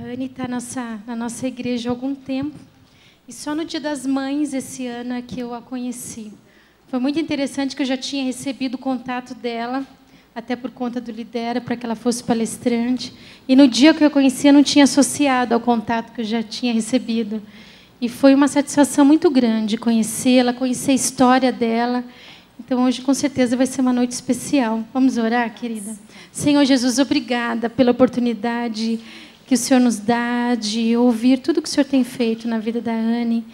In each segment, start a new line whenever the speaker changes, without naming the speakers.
A Anne está na nossa igreja há algum tempo. E só no Dia das Mães, esse ano, é que eu a conheci. Foi muito interessante que eu já tinha recebido o contato dela, até por conta do Lidera, para que ela fosse palestrante. E no dia que eu conheci, eu não tinha associado ao contato que eu já tinha recebido. E foi uma satisfação muito grande conhecê-la, conhecer a história dela. Então, hoje, com certeza, vai ser uma noite especial. Vamos orar, querida? Senhor Jesus, obrigada pela oportunidade que o Senhor nos dá de ouvir tudo que o Senhor tem feito na vida da Anne.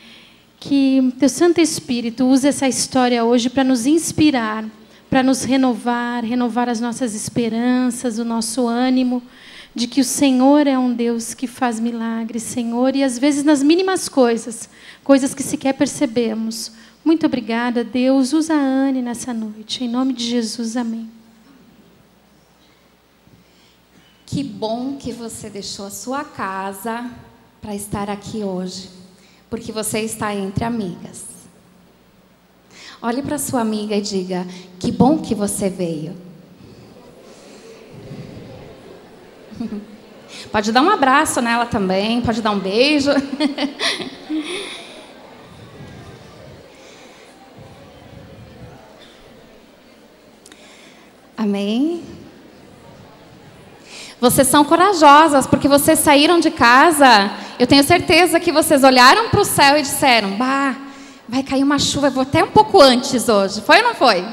Que Teu Santo Espírito use essa história hoje para nos inspirar, para nos renovar as nossas esperanças, o nosso ânimo, de que o Senhor é um Deus que faz milagres, Senhor, e às vezes nas mínimas coisas, coisas que sequer percebemos. Muito obrigada, Deus. Usa a Anne nessa noite. Em nome de Jesus, amém.
Que bom que você deixou a sua casa para estar aqui hoje, porque você está entre amigas. Olhe para sua amiga e diga: que bom que você veio. Pode dar um abraço nela também, pode dar um beijo. Amém? Vocês são corajosas, porque vocês saíram de casa. Eu tenho certeza que vocês olharam para o céu e disseram: bah, vai cair uma chuva, eu vou até um pouco antes hoje. Foi ou não foi?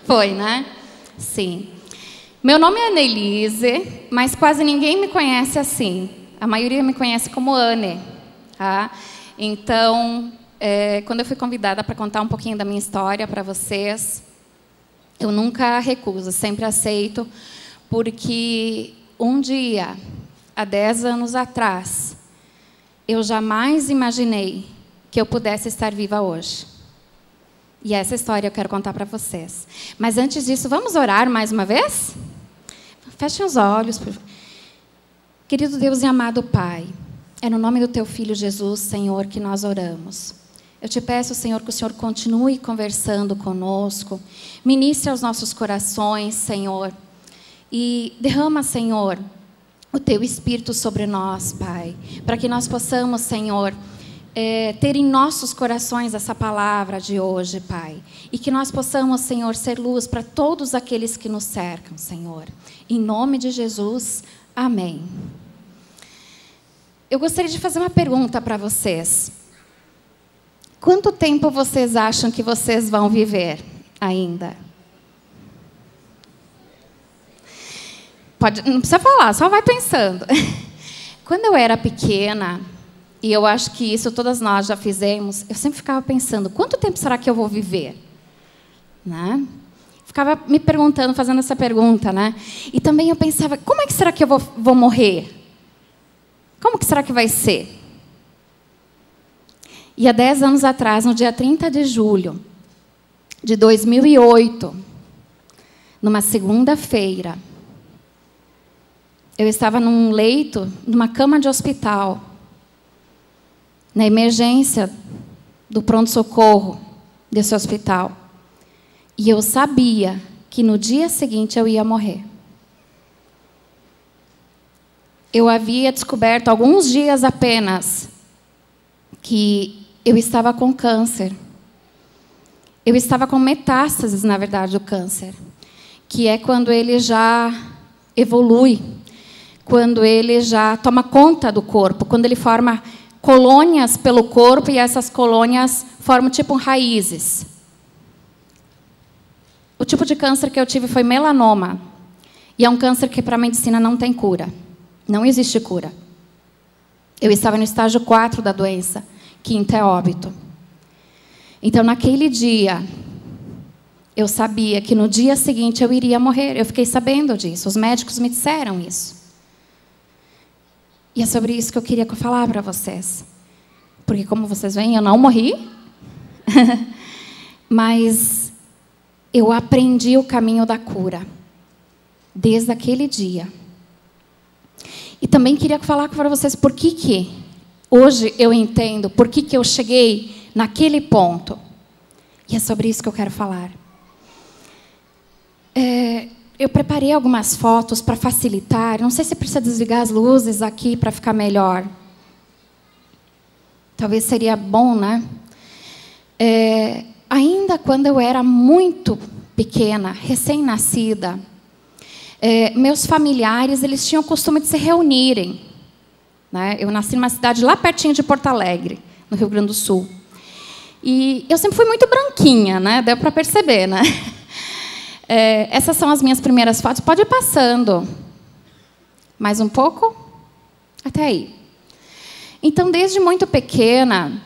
Foi, né? Sim. Meu nome é Annelise, mas quase ninguém me conhece assim. A maioria me conhece como Anne. Tá? Então, quando eu fui convidada para contar um pouquinho da minha história para vocês, eu nunca recuso, sempre aceito, porque um dia, há 10 anos atrás, eu jamais imaginei que eu pudesse estar viva hoje. E essa história eu quero contar para vocês. Mas antes disso, vamos orar mais uma vez? Fechem os olhos. Querido Deus e amado Pai, é no nome do Teu Filho Jesus, Senhor, que nós oramos. Eu te peço, Senhor, que o Senhor continue conversando conosco, ministre aos nossos corações, Senhor, e derrama, Senhor, o Teu Espírito sobre nós, Pai, para que nós possamos, Senhor, ter em nossos corações essa palavra de hoje, Pai, e que nós possamos, Senhor, ser luz para todos aqueles que nos cercam, Senhor. Em nome de Jesus, amém. Eu gostaria de fazer uma pergunta para vocês. Quanto tempo vocês acham que vocês vão viver ainda? Não precisa falar, só vai pensando. Quando eu era pequena, e eu acho que isso todas nós já fizemos, eu sempre ficava pensando: quanto tempo será que eu vou viver? Né? Ficava me perguntando, fazendo essa pergunta, né? E também eu pensava: como é que será que eu vou morrer? Como que será que vai ser? E há 10 anos atrás, no dia 30 de julho de 2008, numa segunda-feira, eu estava num leito, numa cama de hospital, na emergência do pronto-socorro desse hospital. E eu sabia que no dia seguinte eu ia morrer. Eu havia descoberto, alguns dias apenas, que eu estava com câncer. Eu estava com metástases, na verdade, do câncer, que é quando ele já evolui, quando ele já toma conta do corpo, quando ele forma colônias pelo corpo e essas colônias formam tipo raízes. O tipo de câncer que eu tive foi melanoma. E é um câncer que para a medicina não tem cura. Não existe cura. Eu estava no estágio 4 da doença, 5º é óbito. Então, naquele dia, eu sabia que no dia seguinte eu iria morrer. Eu fiquei sabendo disso. Os médicos me disseram isso. E é sobre isso que eu queria falar para vocês. Porque, como vocês veem, eu não morri. Mas eu aprendi o caminho da cura. Desde aquele dia. E também queria falar para vocês por que hoje eu entendo, por que eu cheguei naquele ponto. E é sobre isso que eu quero falar. eu preparei algumas fotos para facilitar. Não sei se precisa desligar as luzes aqui para ficar melhor. Talvez seria bom, né? Ainda quando eu era muito pequena, recém-nascida, meus familiares eles tinham o costume de se reunirem. Né? Eu nasci numa cidade lá pertinho de Porto Alegre, no Rio Grande do Sul. E eu sempre fui muito branquinha, né? Deu para perceber, né? Essas são as minhas primeiras fotos. Pode ir passando. Mais um pouco? Até aí. Então, desde muito pequena,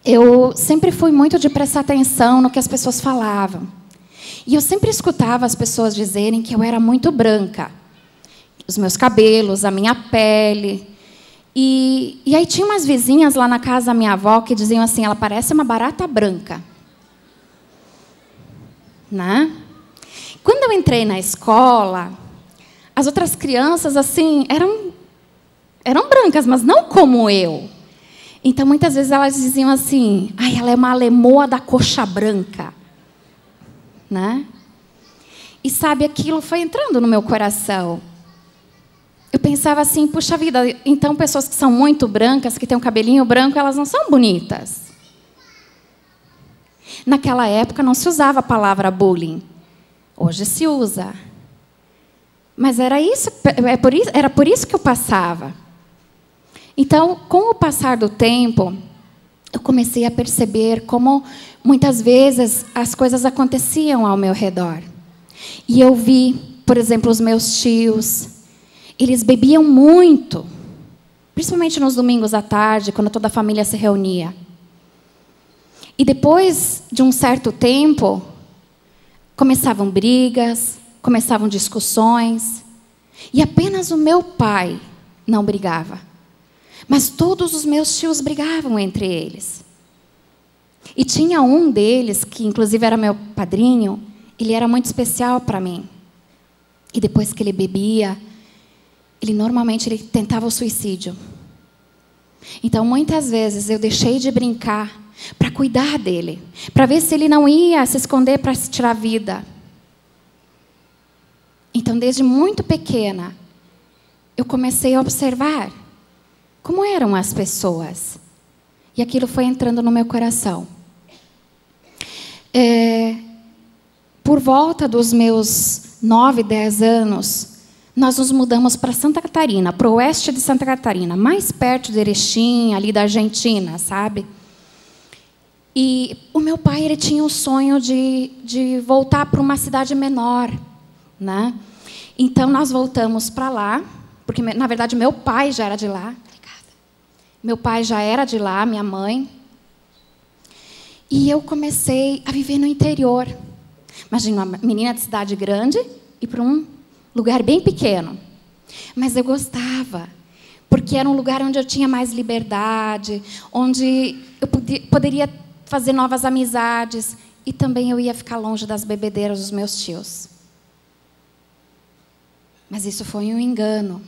eu sempre fui muito de prestar atenção no que as pessoas falavam. E eu sempre escutava as pessoas dizerem que eu era muito branca. Os meus cabelos, a minha pele. E aí tinha umas vizinhas lá na casa da minha avó que diziam assim, ela parece uma barata branca. Né? Quando eu entrei na escola, as outras crianças assim eram brancas, mas não como eu. Então, muitas vezes, elas diziam assim, ai, ela é uma alemoa da coxa branca. Né? E, sabe, aquilo foi entrando no meu coração. Eu pensava assim, puxa vida, então pessoas que são muito brancas, que têm um cabelinho branco, elas não são bonitas. Naquela época não se usava a palavra bullying. Hoje se usa. Mas era por isso que eu passava. Então, com o passar do tempo, eu comecei a perceber como muitas vezes as coisas aconteciam ao meu redor. E eu vi, por exemplo, os meus tios. Eles bebiam muito, principalmente nos domingos à tarde, quando toda a família se reunia. E depois de um certo tempo, começavam brigas, começavam discussões. E apenas o meu pai não brigava. Mas todos os meus tios brigavam entre eles. E tinha um deles, que inclusive era meu padrinho, ele era muito especial para mim. E depois que ele bebia, normalmente tentava o suicídio. Então, muitas vezes, eu deixei de brincar para cuidar dele, para ver se ele não ia se esconder para se tirar a vida. Então, desde muito pequena, eu comecei a observar como eram as pessoas. E aquilo foi entrando no meu coração. Por volta dos meus 9, 10 anos, nós nos mudamos para Santa Catarina, para o oeste de Santa Catarina, mais perto de Erechim, ali da Argentina, sabe? E o meu pai ele tinha o sonho de voltar para uma cidade menor. Né? Então, nós voltamos para lá, porque, na verdade, meu pai já era de lá. Meu pai já era de lá, minha mãe. E eu comecei a viver no interior. Imagina, uma menina de cidade grande e para um lugar bem pequeno. Mas eu gostava, porque era um lugar onde eu tinha mais liberdade, onde eu poderia fazer novas amizades e também eu ia ficar longe das bebedeiras dos meus tios. Mas isso foi um engano.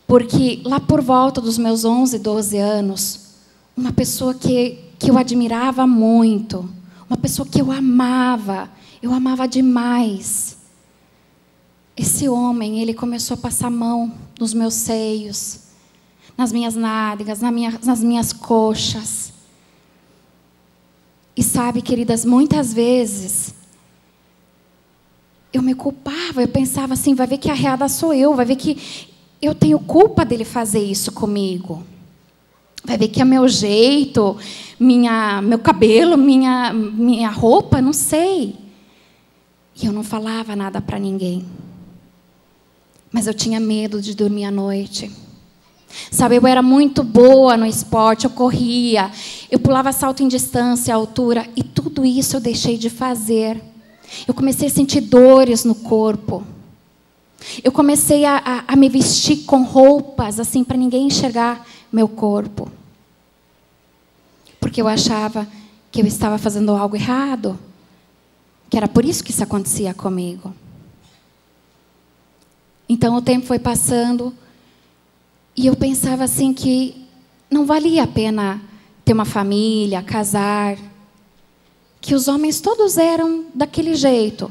Porque lá por volta dos meus 11, 12 anos, uma pessoa que eu admirava muito, uma pessoa que eu amava demais. Esse homem, ele começou a passar a mão nos meus seios, nas minhas nádegas, nas minhas coxas. E sabe, queridas, muitas vezes eu me culpava, eu pensava assim, vai ver que a errada sou eu, vai ver que eu tenho culpa dele fazer isso comigo. Vai ver que é meu jeito, meu cabelo, minha roupa, não sei. E eu não falava nada para ninguém. Mas eu tinha medo de dormir à noite. Sabe, eu era muito boa no esporte, eu corria, eu pulava salto em distância, altura, e tudo isso eu deixei de fazer. Eu comecei a sentir dores no corpo. Eu comecei a me vestir com roupas, assim, para ninguém enxergar meu corpo. Porque eu achava que eu estava fazendo algo errado. Que era por isso que isso acontecia comigo. Então, o tempo foi passando e eu pensava assim que não valia a pena ter uma família, casar. Que os homens todos eram daquele jeito.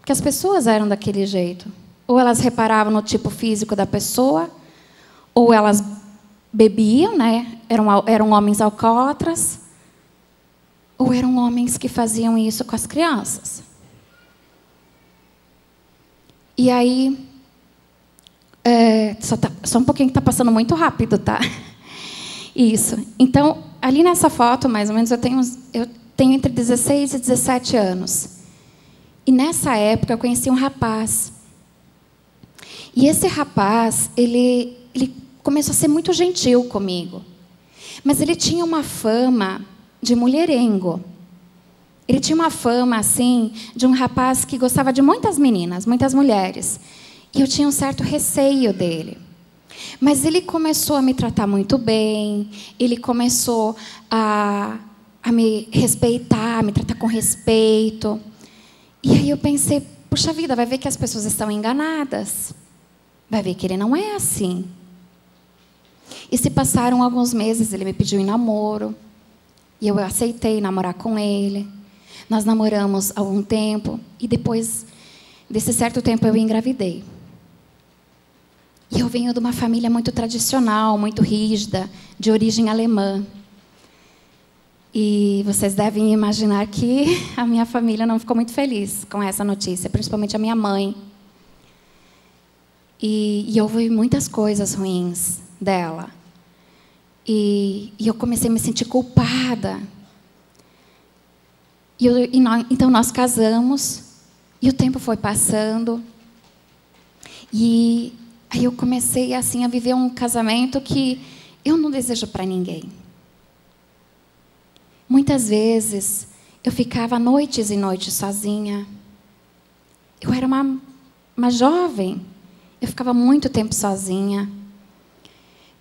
Porque as pessoas eram daquele jeito. Ou elas reparavam no tipo físico da pessoa, ou elas bebiam, né? Eram homens alcoólatras, ou eram homens que faziam isso com as crianças. E aí, só um pouquinho que está passando muito rápido, tá? Isso. Então, ali nessa foto, mais ou menos, eu tenho entre 16 e 17 anos. E nessa época eu conheci um rapaz. E esse rapaz, ele começou a ser muito gentil comigo. Mas ele tinha uma fama de mulherengo. Ele tinha uma fama, assim, de um rapaz que gostava de muitas meninas, muitas mulheres. E eu tinha um certo receio dele. Mas ele começou a me tratar muito bem, ele começou a me respeitar, a me tratar com respeito. E aí eu pensei, puxa vida, vai ver que as pessoas estão enganadas. Vai ver que ele não é assim. E se passaram alguns meses, ele me pediu em namoro. E eu aceitei namorar com ele. Nós namoramos algum tempo. E depois desse certo tempo eu engravidei. E eu venho de uma família muito tradicional, muito rígida, de origem alemã. E vocês devem imaginar que a minha família não ficou muito feliz com essa notícia, principalmente a minha mãe. E eu ouvi muitas coisas ruins dela. E eu comecei a me sentir culpada. Então nós casamos, e o tempo foi passando. E aí eu comecei assim a viver um casamento que eu não desejo para ninguém. Muitas vezes eu ficava noites e noites sozinha. Eu era uma jovem. Eu ficava muito tempo sozinha.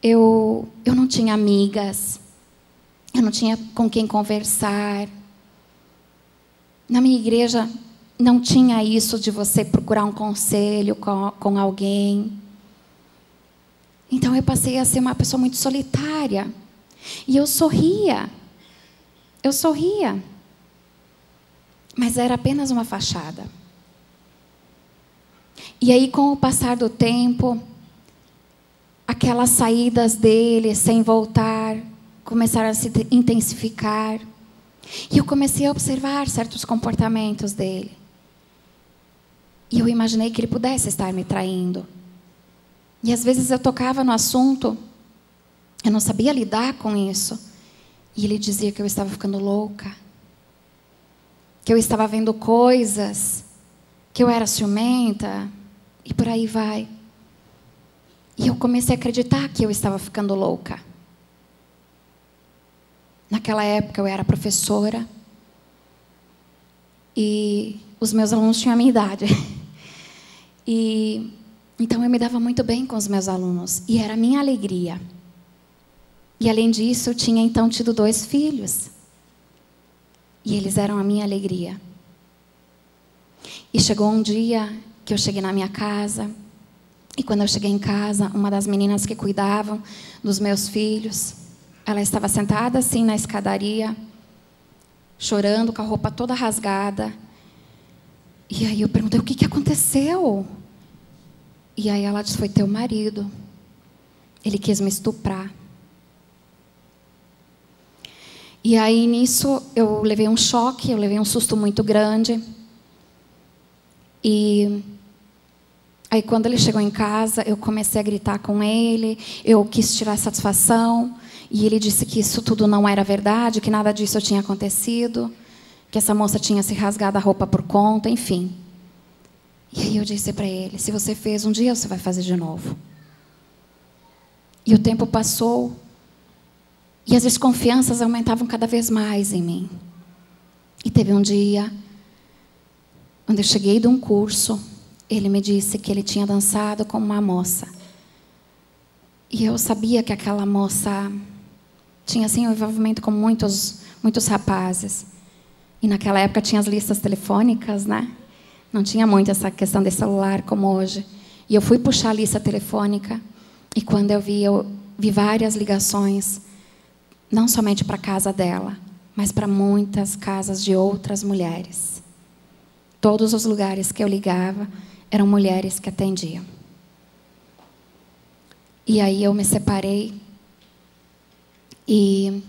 Eu não tinha amigas. Eu não tinha com quem conversar. Na minha igreja não tinha isso de você procurar um conselho com alguém. Então eu passei a ser uma pessoa muito solitária. E eu sorria. Eu sorria. Mas era apenas uma fachada. E aí, com o passar do tempo, aquelas saídas dele sem voltar começaram a se intensificar. E eu comecei a observar certos comportamentos dele. E eu imaginei que ele pudesse estar me traindo. E às vezes eu tocava no assunto, eu não sabia lidar com isso. E ele dizia que eu estava ficando louca, que eu estava vendo coisas, que eu era ciumenta, e por aí vai. E eu comecei a acreditar que eu estava ficando louca. Naquela época eu era professora, e os meus alunos tinham a minha idade. E então eu me dava muito bem com os meus alunos, e era a minha alegria. E além disso, eu tinha então tido 2 filhos. E eles eram a minha alegria. E chegou um dia que eu cheguei na minha casa. E quando eu cheguei em casa, uma das meninas que cuidavam dos meus filhos, ela estava sentada assim na escadaria, chorando, com a roupa toda rasgada. E aí eu perguntei, o que aconteceu? E aí ela disse, foi teu marido. Ele quis me estuprar. E aí, nisso, eu levei um choque, eu levei um susto muito grande. E aí, quando ele chegou em casa, eu comecei a gritar com ele, eu quis tirar satisfação, e ele disse que isso tudo não era verdade, que nada disso tinha acontecido, que essa moça tinha se rasgado a roupa por conta, enfim. E aí eu disse para ele, se você fez um dia, você vai fazer de novo. E o tempo passou, e as desconfianças aumentavam cada vez mais em mim. E teve um dia, quando eu cheguei de um curso, ele me disse que ele tinha dançado com uma moça. E eu sabia que aquela moça tinha assim, um envolvimento com muitos rapazes. E naquela época tinha as listas telefônicas, né? Não tinha muito essa questão de celular como hoje. E eu fui puxar a lista telefônica, e quando eu vi várias ligações, não somente para a casa dela, mas para muitas casas de outras mulheres. Todos os lugares que eu ligava eram mulheres que atendiam. E aí eu me separei e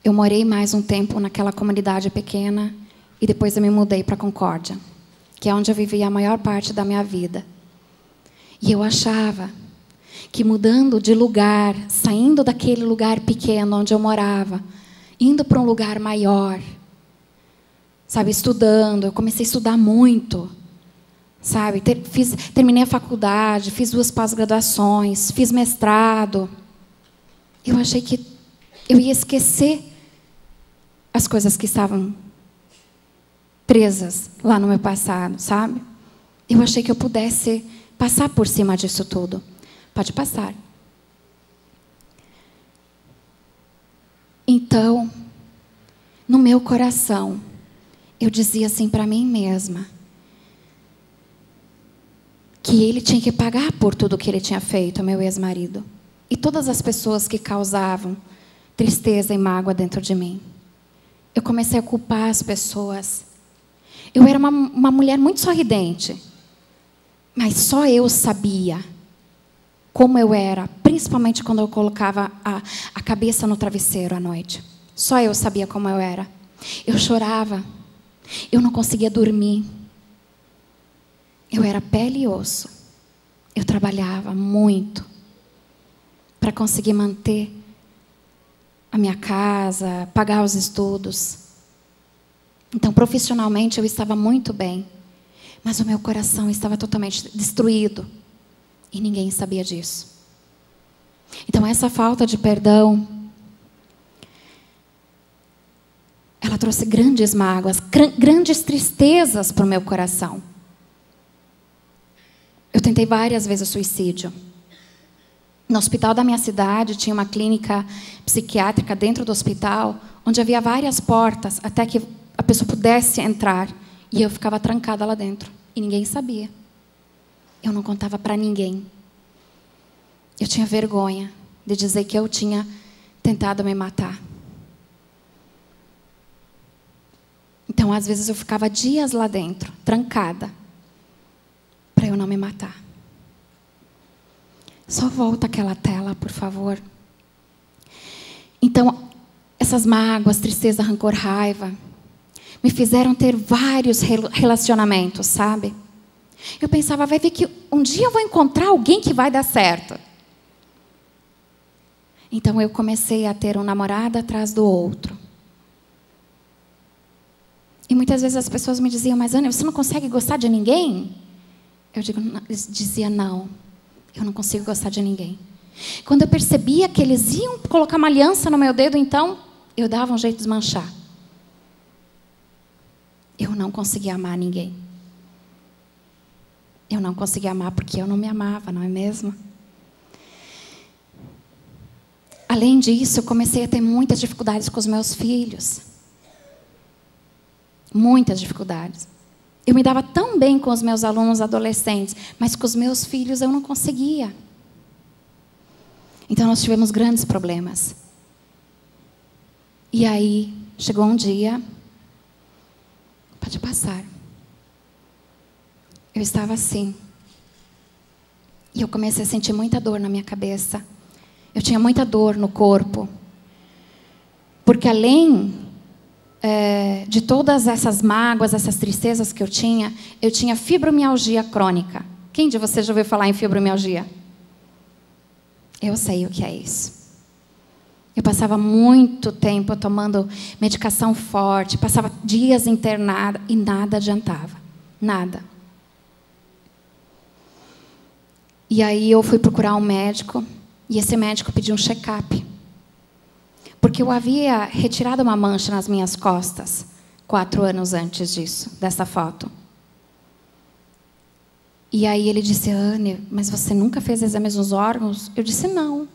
eu morei mais um tempo naquela comunidade pequena e depois eu me mudei para Concórdia, que é onde eu vivia a maior parte da minha vida. E eu achava que mudando de lugar, saindo daquele lugar pequeno onde eu morava, indo para um lugar maior, sabe, estudando, eu comecei a estudar muito, sabe, terminei a faculdade, fiz 2 pós-graduações, fiz mestrado. Eu achei que eu ia esquecer as coisas que estavam presas lá no meu passado, sabe? Eu achei que eu pudesse passar por cima disso tudo. Pode passar. Então, no meu coração, eu dizia assim para mim mesma, que ele tinha que pagar por tudo que ele tinha feito, meu ex-marido. E todas as pessoas que causavam tristeza e mágoa dentro de mim. Eu comecei a culpar as pessoas. Eu era uma mulher muito sorridente, mas só eu sabia como eu era, principalmente quando eu colocava a cabeça no travesseiro à noite. Só eu sabia como eu era. Eu chorava, eu não conseguia dormir. Eu era pele e osso. Eu trabalhava muito para conseguir manter a minha casa, pagar os estudos. Então, profissionalmente, eu estava muito bem. Mas o meu coração estava totalmente destruído. E ninguém sabia disso. Então, essa falta de perdão, ela trouxe grandes mágoas, grandes tristezas para o meu coração. Eu tentei várias vezes o suicídio. No hospital da minha cidade, tinha uma clínica psiquiátrica dentro do hospital, onde havia várias portas, até que a pessoa pudesse entrar. E eu ficava trancada lá dentro. E ninguém sabia. Eu não contava para ninguém. Eu tinha vergonha de dizer que eu tinha tentado me matar. Então, às vezes, eu ficava dias lá dentro, trancada, para eu não me matar. Só volta aquela tela, por favor. Então, essas mágoas, tristeza, rancor, raiva, me fizeram ter vários relacionamentos, sabe? Eu pensava, vai ver que um dia eu vou encontrar alguém que vai dar certo. Então, eu comecei a ter um namorado atrás do outro. E muitas vezes as pessoas me diziam, mas Ana, você não consegue gostar de ninguém? Eu dizia, não, eu não consigo gostar de ninguém. Quando eu percebia que eles iam colocar uma aliança no meu dedo, então, eu dava um jeito de desmanchar. Eu não conseguia amar ninguém. Eu não conseguia amar porque eu não me amava, não é mesmo? Além disso, eu comecei a ter muitas dificuldades com os meus filhos. Muitas dificuldades. Eu me dava tão bem com os meus alunos adolescentes, mas com os meus filhos eu não conseguia. Então, nós tivemos grandes problemas. E aí, chegou um dia... Pode passar. Eu estava assim. E eu comecei a sentir muita dor na minha cabeça. Eu tinha muita dor no corpo. Porque além de todas essas mágoas, essas tristezas que eu tinha fibromialgia crônica. Quem de vocês já ouviu falar em fibromialgia? Eu sei o que é isso. Eu passava muito tempo tomando medicação forte, passava dias internada e nada adiantava. Nada. E aí eu fui procurar um médico e esse médico pediu um check-up. Porque eu havia retirado uma mancha nas minhas costas 4 anos antes disso, dessa foto. E aí ele disse, Anne, mas você nunca fez exames nos órgãos? Eu disse, não.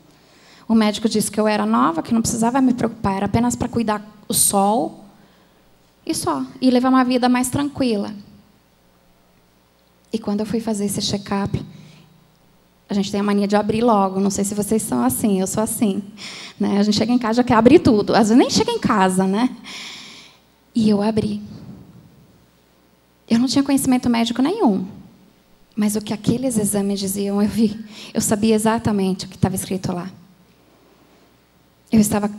O médico disse que eu era nova, que não precisava me preocupar, era apenas para cuidar do sol e só, e levar uma vida mais tranquila. E quando eu fui fazer esse check-up, a gente tem a mania de abrir logo, não sei se vocês são assim, eu sou assim. Né? A gente chega em casa e já quer abrir tudo, às vezes nem chega em casa, né? E eu abri. Eu não tinha conhecimento médico nenhum. Mas o que aqueles exames diziam, eu vi. Eu sabia exatamente o que estava escrito lá. Eu estava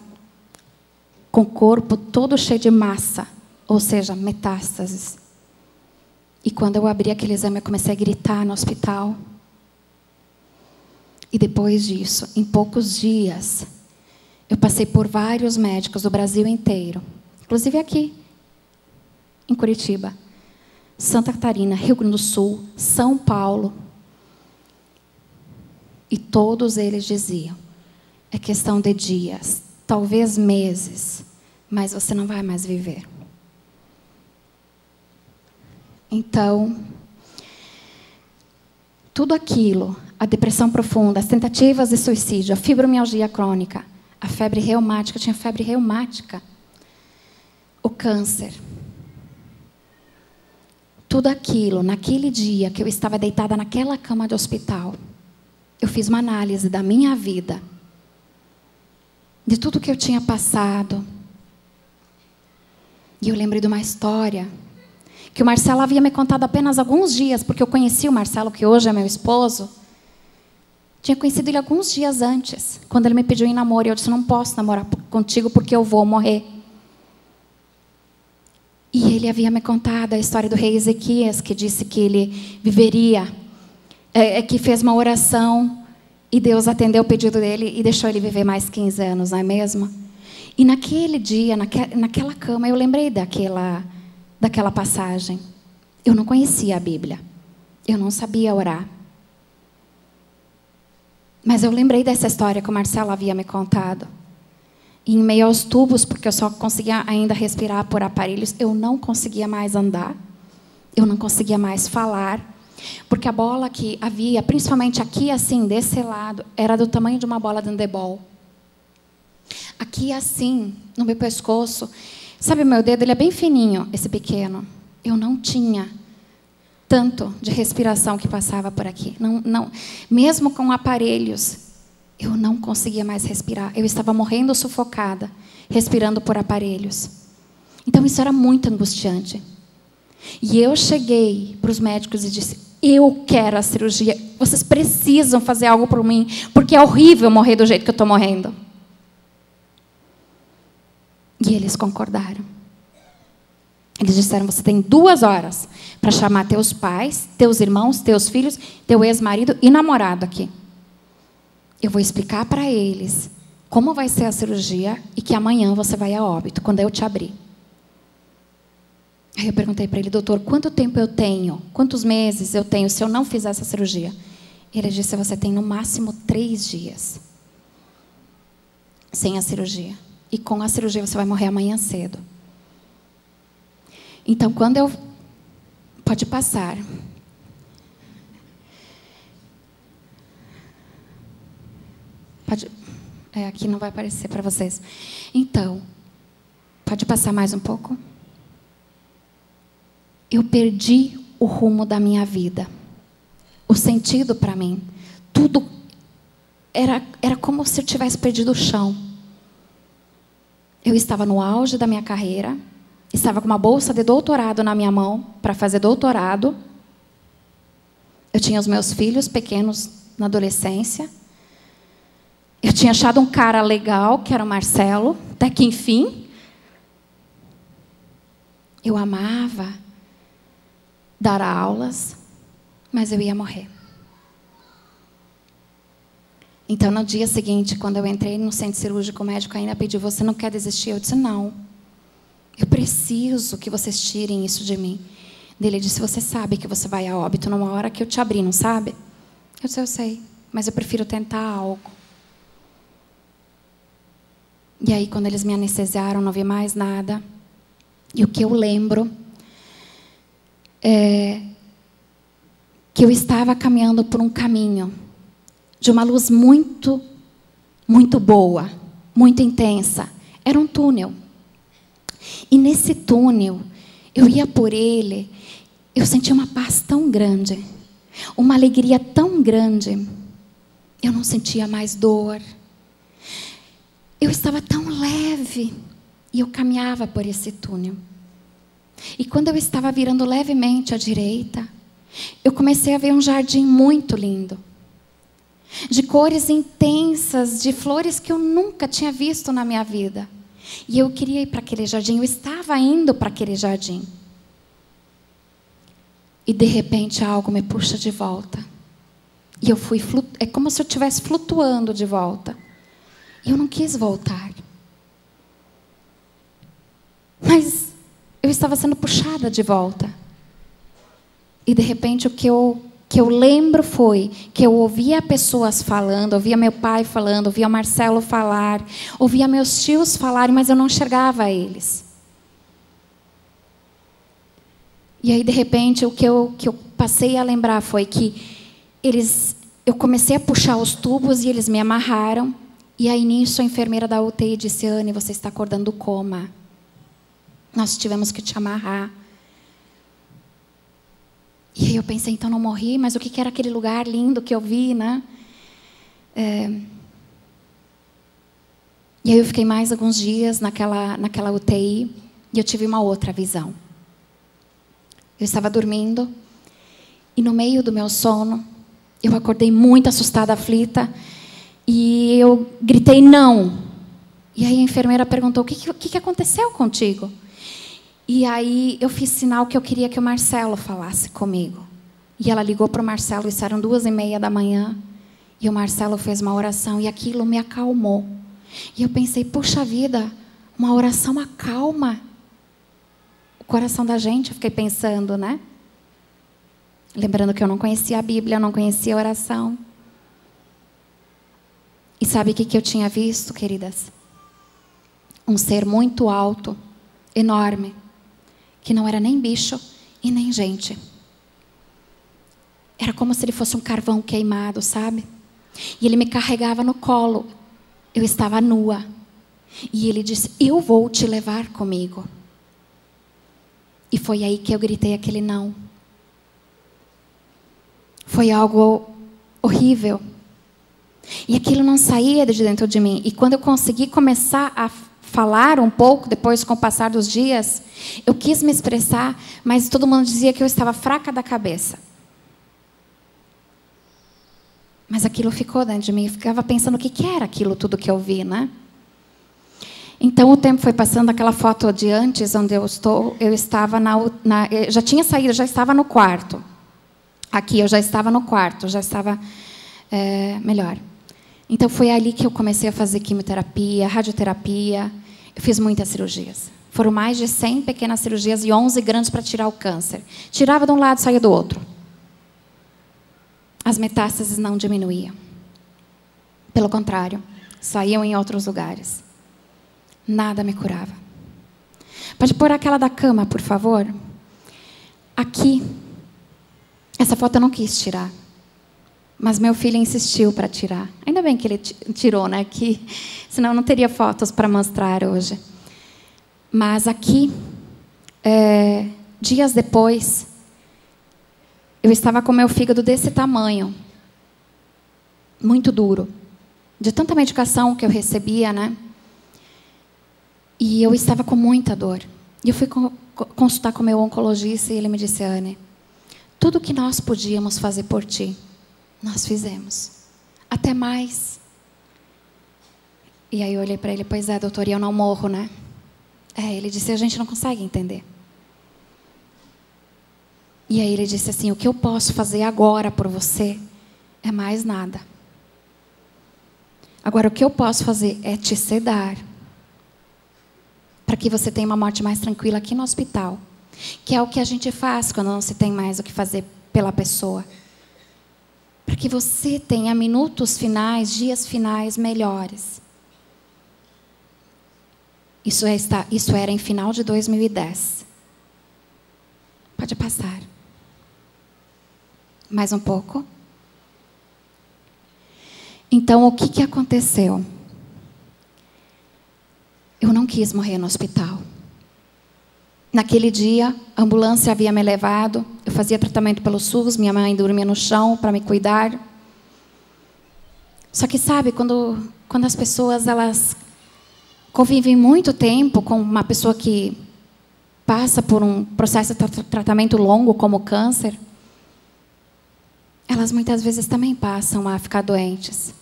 com o corpo todo cheio de massa, ou seja, metástases. E quando eu abri aquele exame, eu comecei a gritar no hospital. E depois disso, em poucos dias, eu passei por vários médicos do Brasil inteiro. Inclusive aqui, em Curitiba, Santa Catarina, Rio Grande do Sul, São Paulo. E todos eles diziam, é questão de dias, talvez meses, mas você não vai mais viver. Então, tudo aquilo, a depressão profunda, as tentativas de suicídio, a fibromialgia crônica, a febre reumática, tinha febre reumática, o câncer. Tudo aquilo, naquele dia que eu estava deitada naquela cama de hospital, eu fiz uma análise da minha vida, de tudo que eu tinha passado. E eu lembrei de uma história que o Marcelo havia me contado apenas alguns dias, porque eu conheci o Marcelo, que hoje é meu esposo. Tinha conhecido ele alguns dias antes, quando ele me pediu em namoro. E eu disse, não posso namorar contigo porque eu vou morrer. E ele havia me contado a história do rei Ezequias, que disse que ele viveria, que fez uma oração, e Deus atendeu o pedido dele e deixou ele viver mais 15 anos, não é mesmo? E naquele dia, naquela cama, eu lembrei daquela passagem. Eu não conhecia a Bíblia. Eu não sabia orar. Mas eu lembrei dessa história que o Marcelo havia me contado. E em meio aos tubos, porque eu só conseguia ainda respirar por aparelhos, eu não conseguia mais andar. Eu não conseguia mais falar. Porque a bola que havia, principalmente aqui assim, desse lado, era do tamanho de uma bola de handebol. Aqui assim, no meu pescoço, sabe o meu dedo? Ele é bem fininho, esse pequeno. Eu não tinha tanto de respiração que passava por aqui. Não, mesmo com aparelhos, eu não conseguia mais respirar. Eu estava morrendo sufocada, respirando por aparelhos. Então isso era muito angustiante. E eu cheguei para os médicos e disse, eu quero a cirurgia. Vocês precisam fazer algo por mim, porque é horrível morrer do jeito que eu estou morrendo. E eles concordaram. Eles disseram, você tem 2 horas para chamar teus pais, teus irmãos, teus filhos, teu ex-marido e namorado aqui. Eu vou explicar para eles como vai ser a cirurgia e que amanhã você vai a óbito, quando eu te abrir. Aí eu perguntei para ele, doutor, quanto tempo eu tenho? Quantos meses eu tenho se eu não fizer essa cirurgia? Ele disse, você tem no máximo 3 dias sem a cirurgia. E com a cirurgia você vai morrer amanhã cedo. Então, quando eu... Pode passar. Pode... aqui não vai aparecer para vocês. Então, pode passar mais um pouco? Eu perdi o rumo da minha vida. O sentido para mim. Tudo era como se eu tivesse perdido o chão. Eu estava no auge da minha carreira. Estava com uma bolsa de doutorado na minha mão para fazer doutorado. Eu tinha os meus filhos pequenos na adolescência. Eu tinha achado um cara legal, que era o Marcelo, até que enfim. Eu amava dar aulas, mas eu ia morrer. Então, no dia seguinte, quando eu entrei no centro cirúrgico, o médico ainda pediu, você não quer desistir? Eu disse, não. Eu preciso que vocês tirem isso de mim. Ele disse, você sabe que você vai a óbito numa hora que eu te abri, não sabe? Eu disse, eu sei, mas eu prefiro tentar algo. E aí, quando eles me anestesiaram, não vi mais nada. E o que eu lembro é que eu estava caminhando por um caminho de uma luz muito, muito boa, muito intensa. Era um túnel. E nesse túnel, eu ia por ele, eu sentia uma paz tão grande, uma alegria tão grande. Eu não sentia mais dor. Eu estava tão leve. E eu caminhava por esse túnel. E quando eu estava virando levemente à direita, eu comecei a ver um jardim muito lindo. De cores intensas, de flores que eu nunca tinha visto na minha vida. E eu queria ir para aquele jardim, eu estava indo para aquele jardim. E de repente algo me puxa de volta. E eu fui, é como se eu estivesse flutuando de volta. E eu não quis voltar. Mas eu estava sendo puxada de volta. E de repente o que eu lembro foi que eu ouvia pessoas falando, ouvia meu pai falando, ouvia o Marcelo falar, ouvia meus tios falarem, mas eu não enxergava eles. E aí, de repente, o que eu passei a lembrar foi que eu comecei a puxar os tubos e eles me amarraram. E aí, nisso, a enfermeira da UTI disse: Anne, você está acordando do coma. Nós tivemos que te amarrar. E aí eu pensei, então não morri, mas o que era aquele lugar lindo que eu vi, né? E aí eu fiquei mais alguns dias naquela UTI e eu tive uma outra visão. Eu estava dormindo e no meio do meu sono, eu acordei muito assustada, aflita, e eu gritei não. E aí a enfermeira perguntou, o que aconteceu contigo? E aí eu fiz sinal que eu queria que o Marcelo falasse comigo. E ela ligou para o Marcelo, isso eram 2:30 da manhã. E o Marcelo fez uma oração e aquilo me acalmou. E eu pensei, puxa vida, uma oração acalma o coração da gente. Eu fiquei pensando, né? Lembrando que eu não conhecia a Bíblia, eu não conhecia a oração. E sabe o que eu tinha visto, queridas? Um ser muito alto, enorme, que não era nem bicho e nem gente. Era como se ele fosse um carvão queimado, sabe? E ele me carregava no colo. Eu estava nua. E ele disse, eu vou te levar comigo. E foi aí que eu gritei aquele não. Foi algo horrível. E aquilo não saía de dentro de mim. E quando eu consegui começar a falar um pouco, depois com o passar dos dias, eu quis me expressar, mas todo mundo dizia que eu estava fraca da cabeça. Mas aquilo ficou dentro de mim. Eu ficava pensando o que era aquilo tudo que eu vi, né? Então o tempo foi passando, aquela foto de antes, onde eu estava eu já tinha saído, já estava no quarto. Aqui eu já estava no quarto, já estava melhor. Então foi ali que eu comecei a fazer quimioterapia, radioterapia. Eu fiz muitas cirurgias. Foram mais de 100 pequenas cirurgias e 11 grandes para tirar o câncer. Tirava de um lado, saía do outro. As metástases não diminuíam. Pelo contrário, saíam em outros lugares. Nada me curava. Pode pôr aquela da cama, por favor? Aqui. Essa foto eu não quis tirar. Mas meu filho insistiu para tirar. Ainda bem que ele tirou, né? Que, senão eu não teria fotos para mostrar hoje. Mas aqui, dias depois, eu estava com meu fígado desse tamanho. Muito duro. De tanta medicação que eu recebia, né? E eu estava com muita dor. E eu fui consultar com o meu oncologista e ele me disse, Anne, tudo que nós podíamos fazer por ti, nós fizemos. Até mais. E aí eu olhei para ele, pois é, doutor, e eu não morro, né? Ele disse, a gente não consegue entender. E aí ele disse assim, o que eu posso fazer agora por você é mais nada. Agora, o que eu posso fazer é te sedar. Para que você tenha uma morte mais tranquila aqui no hospital. Que é o que a gente faz quando não se tem mais o que fazer pela pessoa. Para que você tenha minutos finais, dias finais melhores. Isso era em final de 2010. Pode passar. Mais um pouco. Então, o que aconteceu? Eu não quis morrer no hospital. Naquele dia, a ambulância havia me levado. Eu fazia tratamento pelo SUS. Minha mãe dormia no chão para me cuidar. Só que, sabe, quando as pessoas elas convivem muito tempo com uma pessoa que passa por um processo de tratamento longo, como câncer, elas muitas vezes também passam a ficar doentes.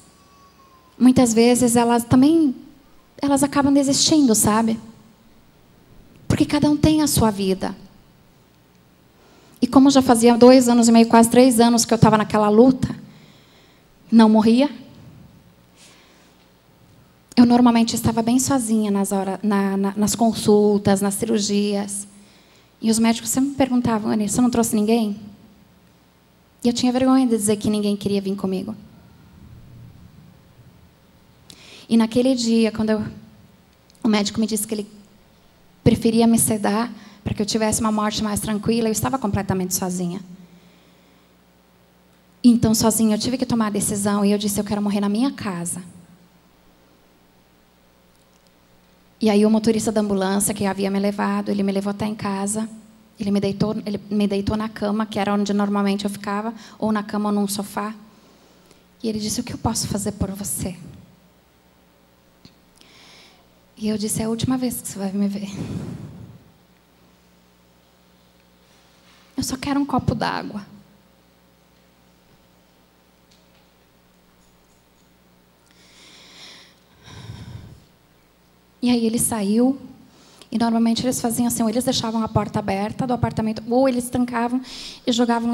Muitas vezes elas acabam desistindo, sabe? Porque cada um tem a sua vida. E como já fazia 2 anos e meio, quase 3 anos que eu estava naquela luta, não morria, eu normalmente estava bem sozinha nas consultas, nas cirurgias. E os médicos sempre me perguntavam: Anny, você não trouxe ninguém? E eu tinha vergonha de dizer que ninguém queria vir comigo. E naquele dia, quando o médico me disse que ele preferia me sedar para que eu tivesse uma morte mais tranquila, eu estava completamente sozinha. Então, sozinha, eu tive que tomar a decisão e eu disse: eu quero morrer na minha casa. E aí o motorista da ambulância que havia me levado, ele me levou até em casa, ele me deitou na cama, que era onde normalmente eu ficava, ou na cama ou num sofá. E ele disse: o que eu posso fazer por você? E eu disse: é a última vez que você vai me ver. Eu só quero um copo d'água. E aí ele saiu, e normalmente eles faziam assim, ou eles deixavam a porta aberta do apartamento, ou eles trancavam e jogavam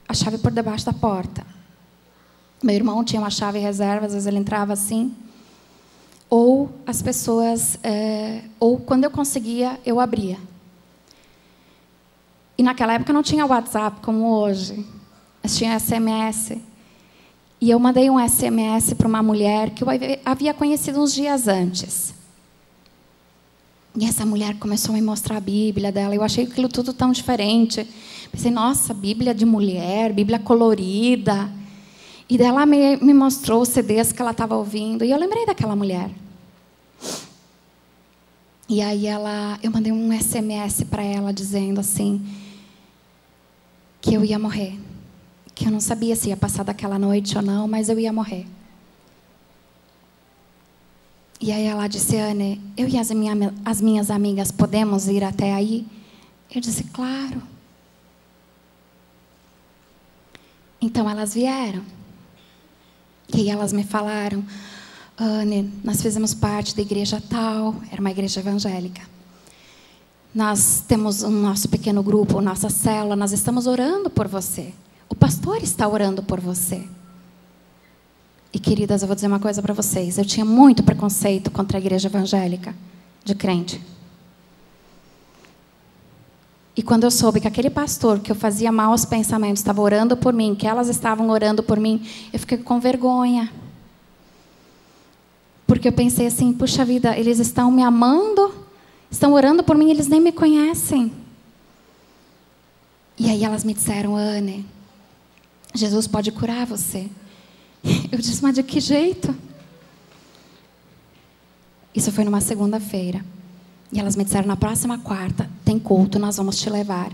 a chave por debaixo da porta. Meu irmão tinha uma chave reserva, às vezes ele entrava assim. Ou as pessoas, ou quando eu conseguia, eu abria. E naquela época não tinha WhatsApp como hoje, mas tinha SMS. E eu mandei um SMS para uma mulher que eu havia conhecido uns dias antes. E essa mulher começou a me mostrar a Bíblia dela. Eu achei aquilo tudo tão diferente. Pensei: nossa, Bíblia de mulher, Bíblia colorida. E daí ela me mostrou os CDs que ela estava ouvindo. E eu lembrei daquela mulher. E aí eu mandei um SMS para ela dizendo assim, que eu ia morrer. Que eu não sabia se ia passar daquela noite ou não, mas eu ia morrer. E aí ela disse: Anny, eu e as minhas amigas podemos ir até aí? Eu disse: claro. Então elas vieram. E aí elas me falaram: Anny, nós fizemos parte da igreja tal, era uma igreja evangélica. Nós temos o nosso pequeno grupo, nossa célula, nós estamos orando por você. O pastor está orando por você. E, queridas, eu vou dizer uma coisa para vocês. Eu tinha muito preconceito contra a igreja evangélica, de crente. E quando eu soube que aquele pastor, que eu fazia maus pensamentos, estava orando por mim, que elas estavam orando por mim, eu fiquei com vergonha. Porque eu pensei assim: puxa vida, eles estão me amando, estão orando por mim, eles nem me conhecem. E aí elas me disseram: Anny, Jesus pode curar você. Eu disse: mas de que jeito? Isso foi numa segunda-feira. E elas me disseram: na próxima quarta tem culto, nós vamos te levar.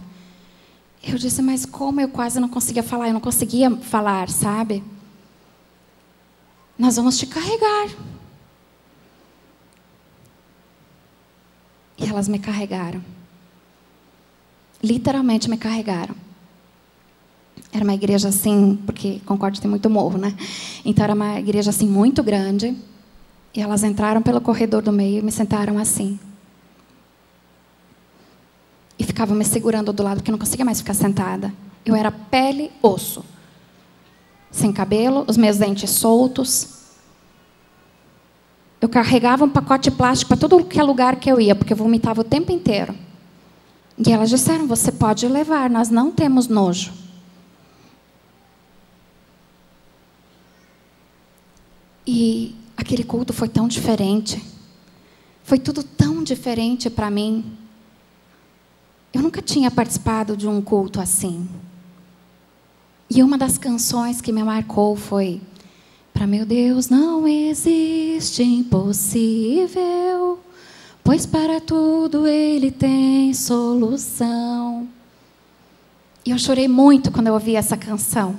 Eu disse: mas como? Eu quase não conseguia falar, eu não conseguia falar, sabe? Nós vamos te carregar. E elas me carregaram. Literalmente me carregaram. Era uma igreja assim, porque Concórdia tem muito morro, né? Então era uma igreja assim muito grande. E elas entraram pelo corredor do meio e me sentaram assim. E ficavam me segurando do lado, porque eu não conseguia mais ficar sentada. Eu era pele, osso. Sem cabelo, os meus dentes soltos. Eu carregava um pacote de plástico para todo lugar que eu ia, porque eu vomitava o tempo inteiro. E elas disseram: você pode levar, nós não temos nojo. E aquele culto foi tão diferente. Foi tudo tão diferente para mim. Eu nunca tinha participado de um culto assim. E uma das canções que me marcou foi: para meu Deus não existe impossível, pois para tudo Ele tem solução. E eu chorei muito quando eu ouvi essa canção.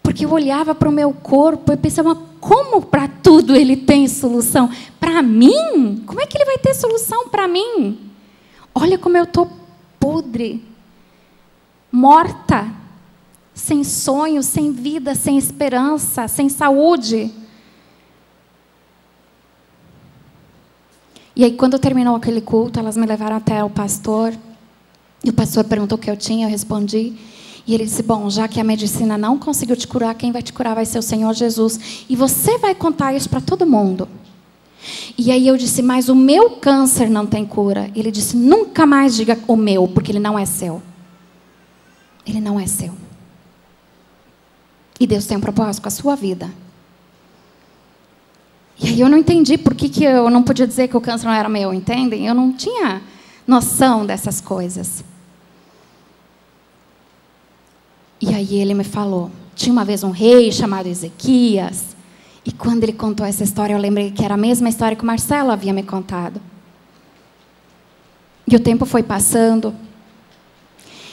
Porque eu olhava para o meu corpo e pensava: como para tudo Ele tem solução? Para mim? Como é que Ele vai ter solução para mim? Olha como eu estou podre, morta, sem sonho, sem vida, sem esperança, sem saúde. E aí, quando terminou aquele culto, elas me levaram até o pastor. E o pastor perguntou o que eu tinha, eu respondi. E ele disse, bom, já que a medicina não conseguiu te curar, quem vai te curar vai ser o Senhor Jesus. E você vai contar isso para todo mundo. E aí eu disse, mas o meu câncer não tem cura. Ele disse, nunca mais diga o meu, porque ele não é seu. Ele não é seu. E Deus tem um propósito com a sua vida. E aí eu não entendi por que eu não podia dizer que o câncer não era meu, entendem? Eu não tinha noção dessas coisas. E aí ele me falou, tinha uma vez um rei chamado Ezequias, e quando ele contou essa história, eu lembrei que era a mesma história que o Marcelo havia me contado. E o tempo foi passando,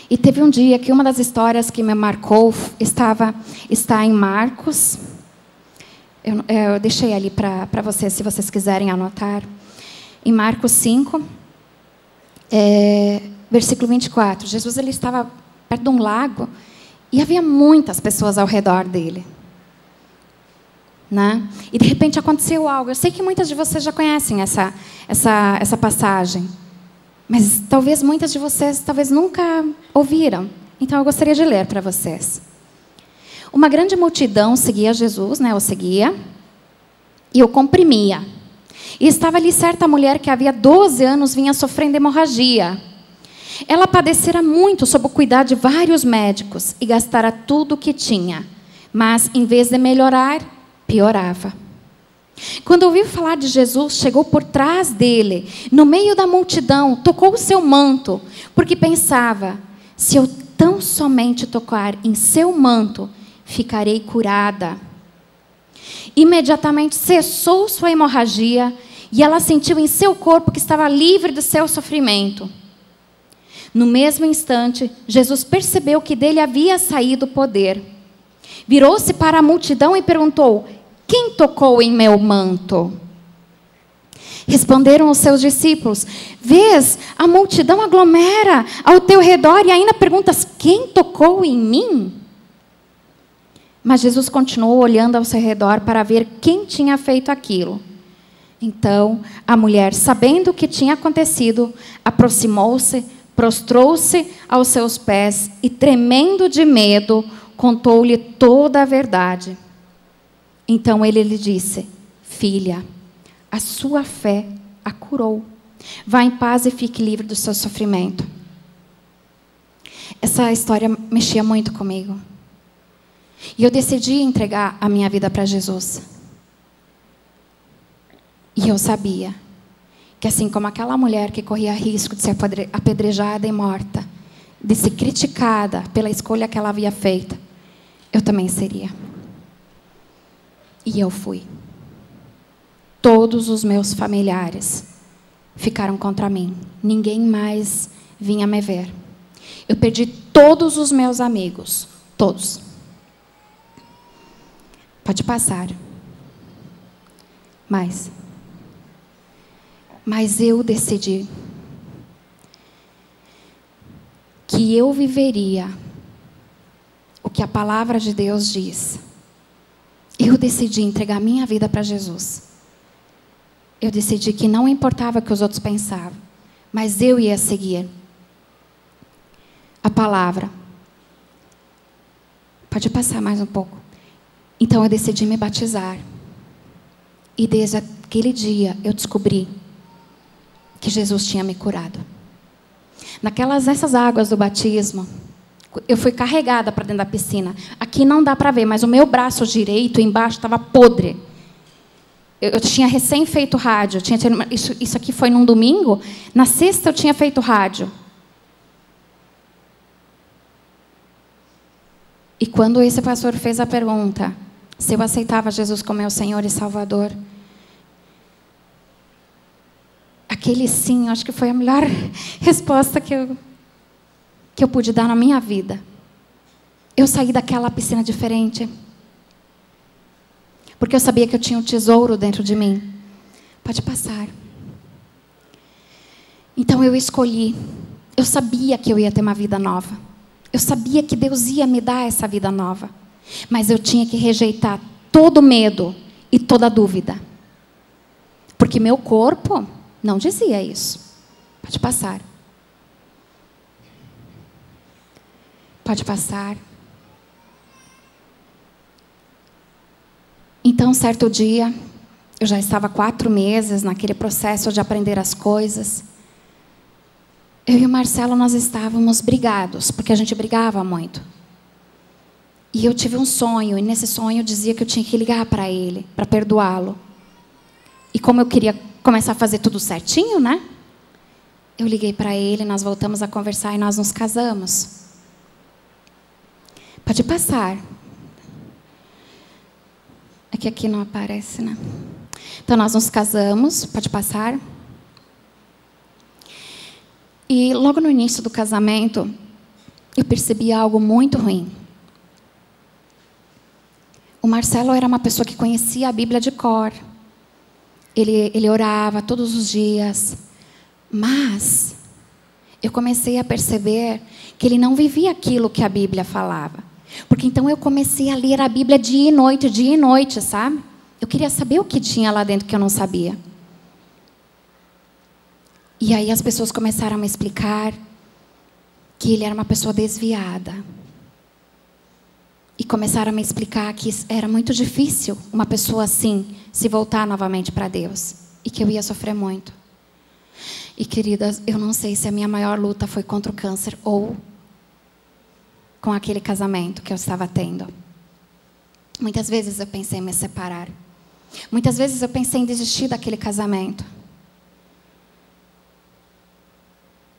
e teve um dia que uma das histórias que me marcou está em Marcos. Eu deixei ali para vocês, se vocês quiserem anotar. Em Marcos 5, versículo 24. Jesus ele estava perto de um lago e havia muitas pessoas ao redor dele. Né? E, de repente, aconteceu algo. Eu sei que muitas de vocês já conhecem essa passagem. Mas, talvez, muitas de vocês nunca ouviram. Então, eu gostaria de ler para vocês. Uma grande multidão seguia Jesus, né? O seguia, e o comprimia. E estava ali certa mulher que havia 12 anos vinha sofrendo hemorragia. Ela padecera muito sob o cuidado de vários médicos e gastara tudo o que tinha. Mas, em vez de melhorar, piorava. Quando ouviu falar de Jesus, chegou por trás dele, no meio da multidão, tocou o seu manto, porque pensava, se eu tão somente tocar em seu manto, ficarei curada. Imediatamente cessou sua hemorragia e ela sentiu em seu corpo que estava livre do seu sofrimento. No mesmo instante, Jesus percebeu que dele havia saído o poder. Virou-se para a multidão e perguntou, quem tocou em meu manto? Responderam os seus discípulos, vês, a multidão aglomera ao teu redor e ainda perguntas, quem tocou em mim? Mas Jesus continuou olhando ao seu redor para ver quem tinha feito aquilo. Então, a mulher, sabendo o que tinha acontecido, aproximou-se, prostrou-se aos seus pés e, tremendo de medo, contou-lhe toda a verdade. Então ele lhe disse, filha, a sua fé a curou. Vá em paz e fique livre do seu sofrimento. Essa história mexia muito comigo. E eu decidi entregar a minha vida para Jesus. E eu sabia que assim como aquela mulher que corria risco de ser apedrejada e morta, de ser criticada pela escolha que ela havia feito, eu também seria. E eu fui. Todos os meus familiares ficaram contra mim. Ninguém mais vinha me ver. Eu perdi todos os meus amigos. Todos. Pode passar. Mas eu decidi que eu viveria o que a palavra de Deus diz. Eu decidi entregar minha vida para Jesus. Eu decidi que não importava o que os outros pensavam, mas eu ia seguir a palavra. Pode passar mais um pouco. Então eu decidi me batizar. E desde aquele dia eu descobri que Jesus tinha me curado. Nessas águas do batismo, eu fui carregada para dentro da piscina. Aqui não dá para ver, mas o meu braço direito embaixo estava podre. Eu tinha recém feito rádio. Isso aqui foi num domingo. Na sexta eu tinha feito rádio. E quando esse pastor fez a pergunta se eu aceitava Jesus como meu Senhor e Salvador, aquele sim, acho que foi a melhor resposta que eu pude dar na minha vida. Eu saí daquela piscina diferente. Porque eu sabia que eu tinha um tesouro dentro de mim. Pode passar. Então eu escolhi. Eu sabia que eu ia ter uma vida nova. Eu sabia que Deus ia me dar essa vida nova. Mas eu tinha que rejeitar todo medo e toda dúvida. Porque meu corpo não dizia isso. Pode passar. Pode passar. Então, certo dia, eu já estava 4 meses naquele processo de aprender as coisas. Eu e o Marcelo, nós estávamos brigados, porque a gente brigava muito. E eu tive um sonho, e nesse sonho dizia que eu tinha que ligar para ele, para perdoá-lo. E como eu queria começar a fazer tudo certinho, né? Eu liguei para ele, nós voltamos a conversar e nós nos casamos. Pode passar. É que aqui não aparece, né? Então, nós nos casamos. Pode passar. E logo no início do casamento, eu percebi algo muito ruim. O Marcelo era uma pessoa que conhecia a Bíblia de cor. Ele orava todos os dias. Mas eu comecei a perceber que ele não vivia aquilo que a Bíblia falava. Porque então eu comecei a ler a Bíblia dia e noite, sabe? Eu queria saber o que tinha lá dentro que eu não sabia. E aí as pessoas começaram a me explicar que ele era uma pessoa desviada. E começaram a me explicar que era muito difícil uma pessoa assim se voltar novamente para Deus. E que eu ia sofrer muito. E, queridas, eu não sei se a minha maior luta foi contra o câncer ou com aquele casamento que eu estava tendo. Muitas vezes eu pensei em me separar. Muitas vezes eu pensei em desistir daquele casamento.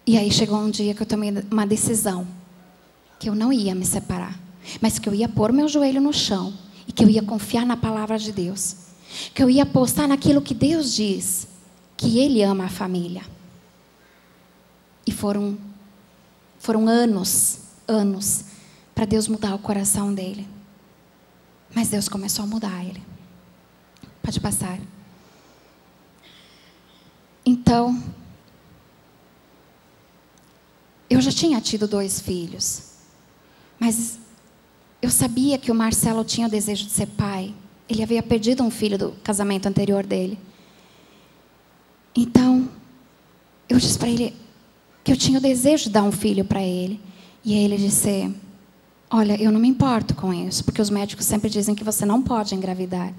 E aí chegou um dia que eu tomei uma decisão. Que eu não ia me separar. Mas que eu ia pôr meu joelho no chão. E que eu ia confiar na palavra de Deus. Que eu ia apostar naquilo que Deus diz. Que Ele ama a família. E foram anos para Deus mudar o coração dele. Mas Deus começou a mudar ele. Pode passar. Então, eu já tinha tido 2 filhos. Mas eu sabia que o Marcelo tinha o desejo de ser pai. Ele havia perdido um filho do casamento anterior dele. Então, eu disse para ele que eu tinha o desejo de dar um filho para ele. E aí ele disse: olha, eu não me importo com isso, porque os médicos sempre dizem que você não pode engravidar.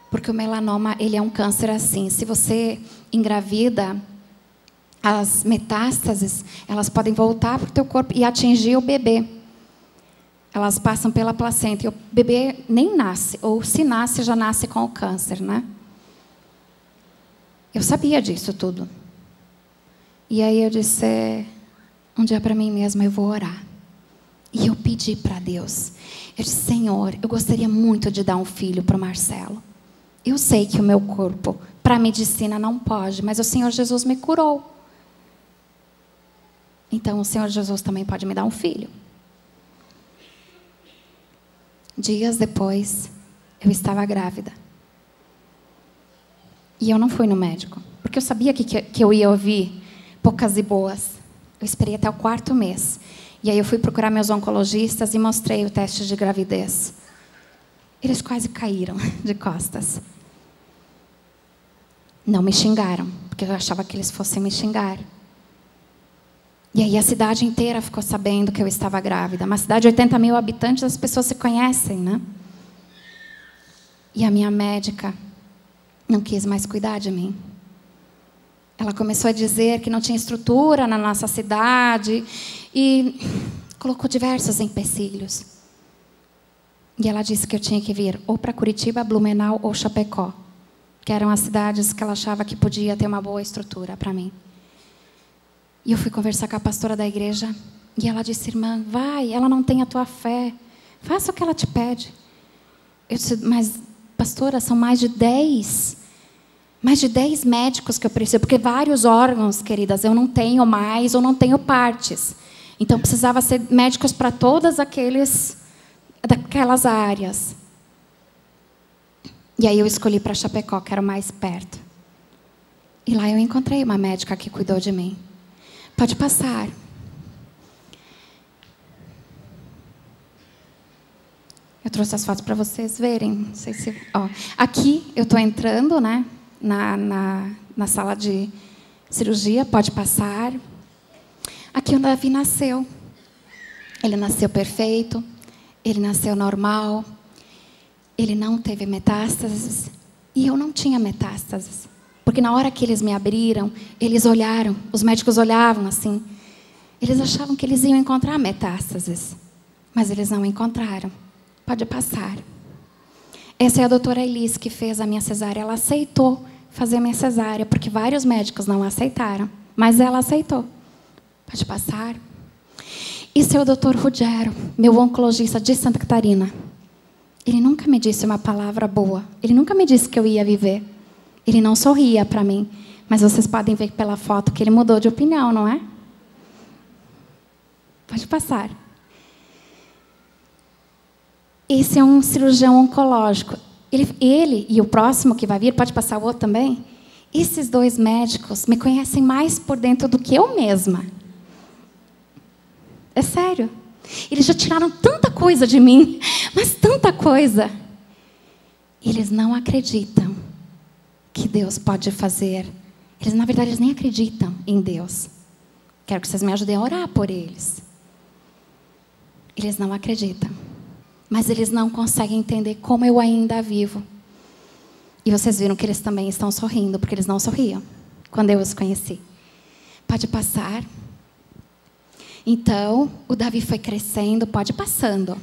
Porque o melanoma, ele é um câncer assim. Se você engravida, as metástases, elas podem voltar para o teu corpo e atingir o bebê. Elas passam pela placenta e o bebê nem nasce, ou se nasce, já nasce com o câncer, né? Eu sabia disso tudo. E aí eu disse um dia para mim mesma: eu vou orar. E eu pedi para Deus. Eu disse: Senhor, eu gostaria muito de dar um filho para o Marcelo. Eu sei que o meu corpo, para a medicina, não pode, mas o Senhor Jesus me curou. Então o Senhor Jesus também pode me dar um filho. Dias depois, eu estava grávida. E eu não fui no médico, porque eu sabia que eu ia ouvir poucas e boas. Eu esperei até o 4º mês. E aí eu fui procurar meus oncologistas e mostrei o teste de gravidez. Eles quase caíram de costas. Não me xingaram, porque eu achava que eles fossem me xingar. E aí a cidade inteira ficou sabendo que eu estava grávida. Uma cidade de 80 mil habitantes, as pessoas se conhecem, né? E a minha médica não quis mais cuidar de mim. Ela começou a dizer que não tinha estrutura na nossa cidade e colocou diversos empecilhos. E ela disse que eu tinha que vir ou para Curitiba, Blumenau ou Chapecó, que eram as cidades que ela achava que podia ter uma boa estrutura para mim. E eu fui conversar com a pastora da igreja e ela disse: irmã, vai, ela não tem a tua fé, faça o que ela te pede. Eu disse: mas pastora, são mais de 10 médicos que eu preciso, porque vários órgãos, queridas, eu não tenho mais ou não tenho partes. Então, precisava ser médicos para todas daquelas áreas. E aí eu escolhi para Chapecó, que era o mais perto. E lá eu encontrei uma médica que cuidou de mim. Pode passar. Eu trouxe as fotos para vocês verem. Não sei se, ó. Aqui eu estou entrando, né, na sala de cirurgia. Pode passar. Aqui o Davi nasceu. Ele nasceu perfeito. Ele nasceu normal. Ele não teve metástases. E eu não tinha metástases. Porque na hora que eles me abriram, eles olharam. Os médicos olhavam assim. Eles achavam que eles iam encontrar metástases. Mas eles não encontraram. Pode passar. Essa é a doutora Elis que fez a minha cesárea. Ela aceitou fazer a minha cesárea, porque vários médicos não aceitaram. Mas ela aceitou. Pode passar. Esse é o doutor Ruggiero, meu oncologista de Santa Catarina. Ele nunca me disse uma palavra boa. Ele nunca me disse que eu ia viver. Ele não sorria para mim. Mas vocês podem ver pela foto que ele mudou de opinião, não é? Pode passar. Esse é um cirurgião oncológico. Ele e o próximo que vai vir, pode passar o outro também? Esses dois médicos me conhecem mais por dentro do que eu mesma. É sério. Eles já tiraram tanta coisa de mim, mas tanta coisa. Eles não acreditam que Deus pode fazer. Eles, na verdade, eles nem acreditam em Deus. Quero que vocês me ajudem a orar por eles. Eles não acreditam. Mas eles não conseguem entender como eu ainda vivo. E vocês viram que eles também estão sorrindo, porque eles não sorriam quando eu os conheci. Pode passar. Então, o Davi foi crescendo, pode passando.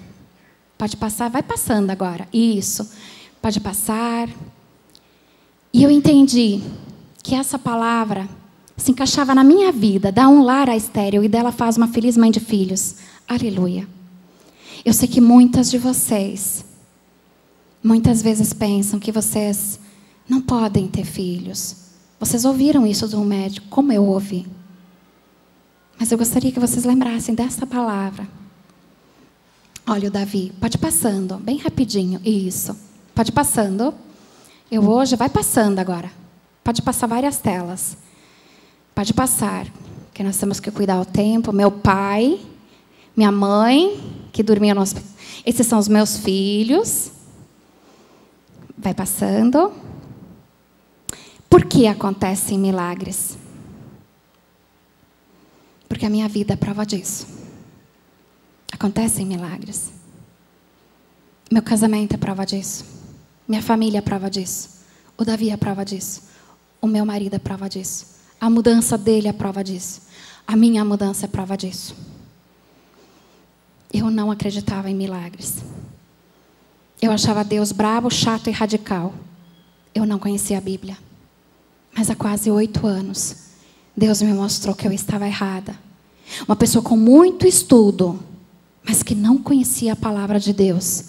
Pode passar, vai passando agora. Isso. Pode passar. E eu entendi que essa palavra se encaixava na minha vida. Dá um lar à estéril e dela faz uma feliz mãe de filhos. Aleluia. Eu sei que muitas de vocês, muitas vezes pensam que vocês não podem ter filhos. Vocês ouviram isso de um médico, como eu ouvi. Mas eu gostaria que vocês lembrassem dessa palavra. Olha o Davi, pode passando, bem rapidinho. Isso, pode passando. Eu hoje, vai passando agora. Pode passar várias telas. Pode passar, porque nós temos que cuidar o tempo. Meu pai, minha mãe, que dormia no hospital. Esses são os meus filhos. Vai passando. Por que acontecem milagres? Porque a minha vida é prova disso. Acontecem milagres. Meu casamento é prova disso. Minha família é prova disso. O Davi é prova disso. O meu marido é prova disso. A mudança dele é prova disso. A minha mudança é prova disso. Eu não acreditava em milagres. Eu achava Deus brabo, chato e radical. Eu não conhecia a Bíblia. Mas há quase 8 anos, Deus me mostrou que eu estava errada. Uma pessoa com muito estudo, mas que não conhecia a palavra de Deus.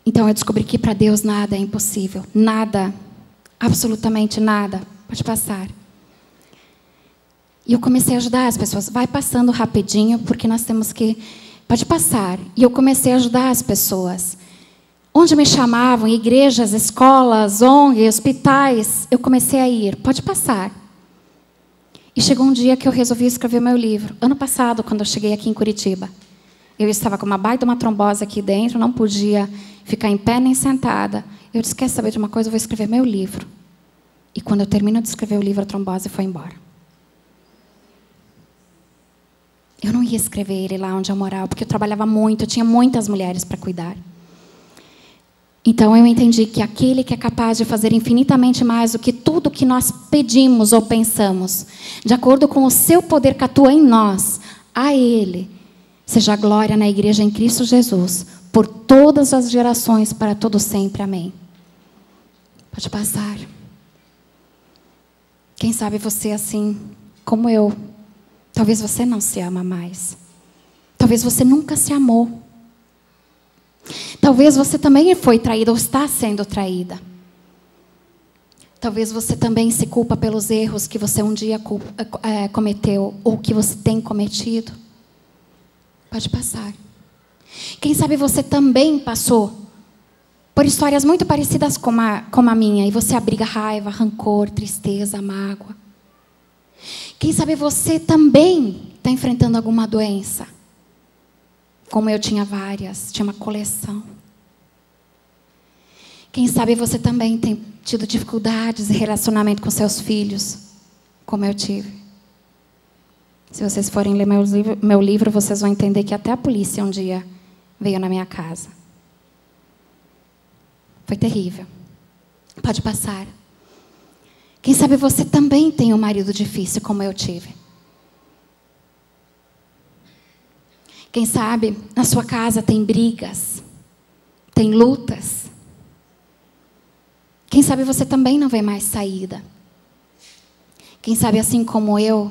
Então eu descobri que para Deus nada é impossível. Nada. Absolutamente nada. Pode passar. E eu comecei a ajudar as pessoas. Vai passando rapidinho, porque nós temos que... Pode passar. E eu comecei a ajudar as pessoas. Onde me chamavam, igrejas, escolas, ONG, hospitais, eu comecei a ir. Pode passar. E chegou um dia que eu resolvi escrever meu livro. Ano passado, quando eu cheguei aqui em Curitiba. Eu estava com uma baita uma trombose aqui dentro, não podia ficar em pé nem sentada. Eu disse, quer saber de uma coisa? Eu vou escrever meu livro. E quando eu termino de escrever o livro, a trombose foi embora. Eu não ia escrever ele lá onde eu morava, porque eu trabalhava muito, eu tinha muitas mulheres para cuidar. Então eu entendi que aquele que é capaz de fazer infinitamente mais do que tudo que nós pedimos ou pensamos, de acordo com o seu poder que atua em nós, a Ele seja a glória na igreja em Cristo Jesus, por todas as gerações, para todo sempre. Amém. Pode passar. Quem sabe você assim, como eu. Talvez você não se ama mais. Talvez você nunca se amou. Talvez você também foi traída ou está sendo traída. Talvez você também se culpa pelos erros que você um dia cometeu ou que você tem cometido. Pode passar. Quem sabe você também passou por histórias muito parecidas com a minha, e você abriga raiva, rancor, tristeza, mágoa. Quem sabe você também está enfrentando alguma doença. Como eu tinha várias, tinha uma coleção. Quem sabe você também tem tido dificuldades em relacionamento com seus filhos, como eu tive. Se vocês forem ler meu livro, vocês vão entender que até a polícia um dia veio na minha casa. Foi terrível. Pode passar. Quem sabe você também tem um marido difícil, como eu tive. Quem sabe na sua casa tem brigas, tem lutas. Quem sabe você também não vê mais saída. Quem sabe, assim como eu,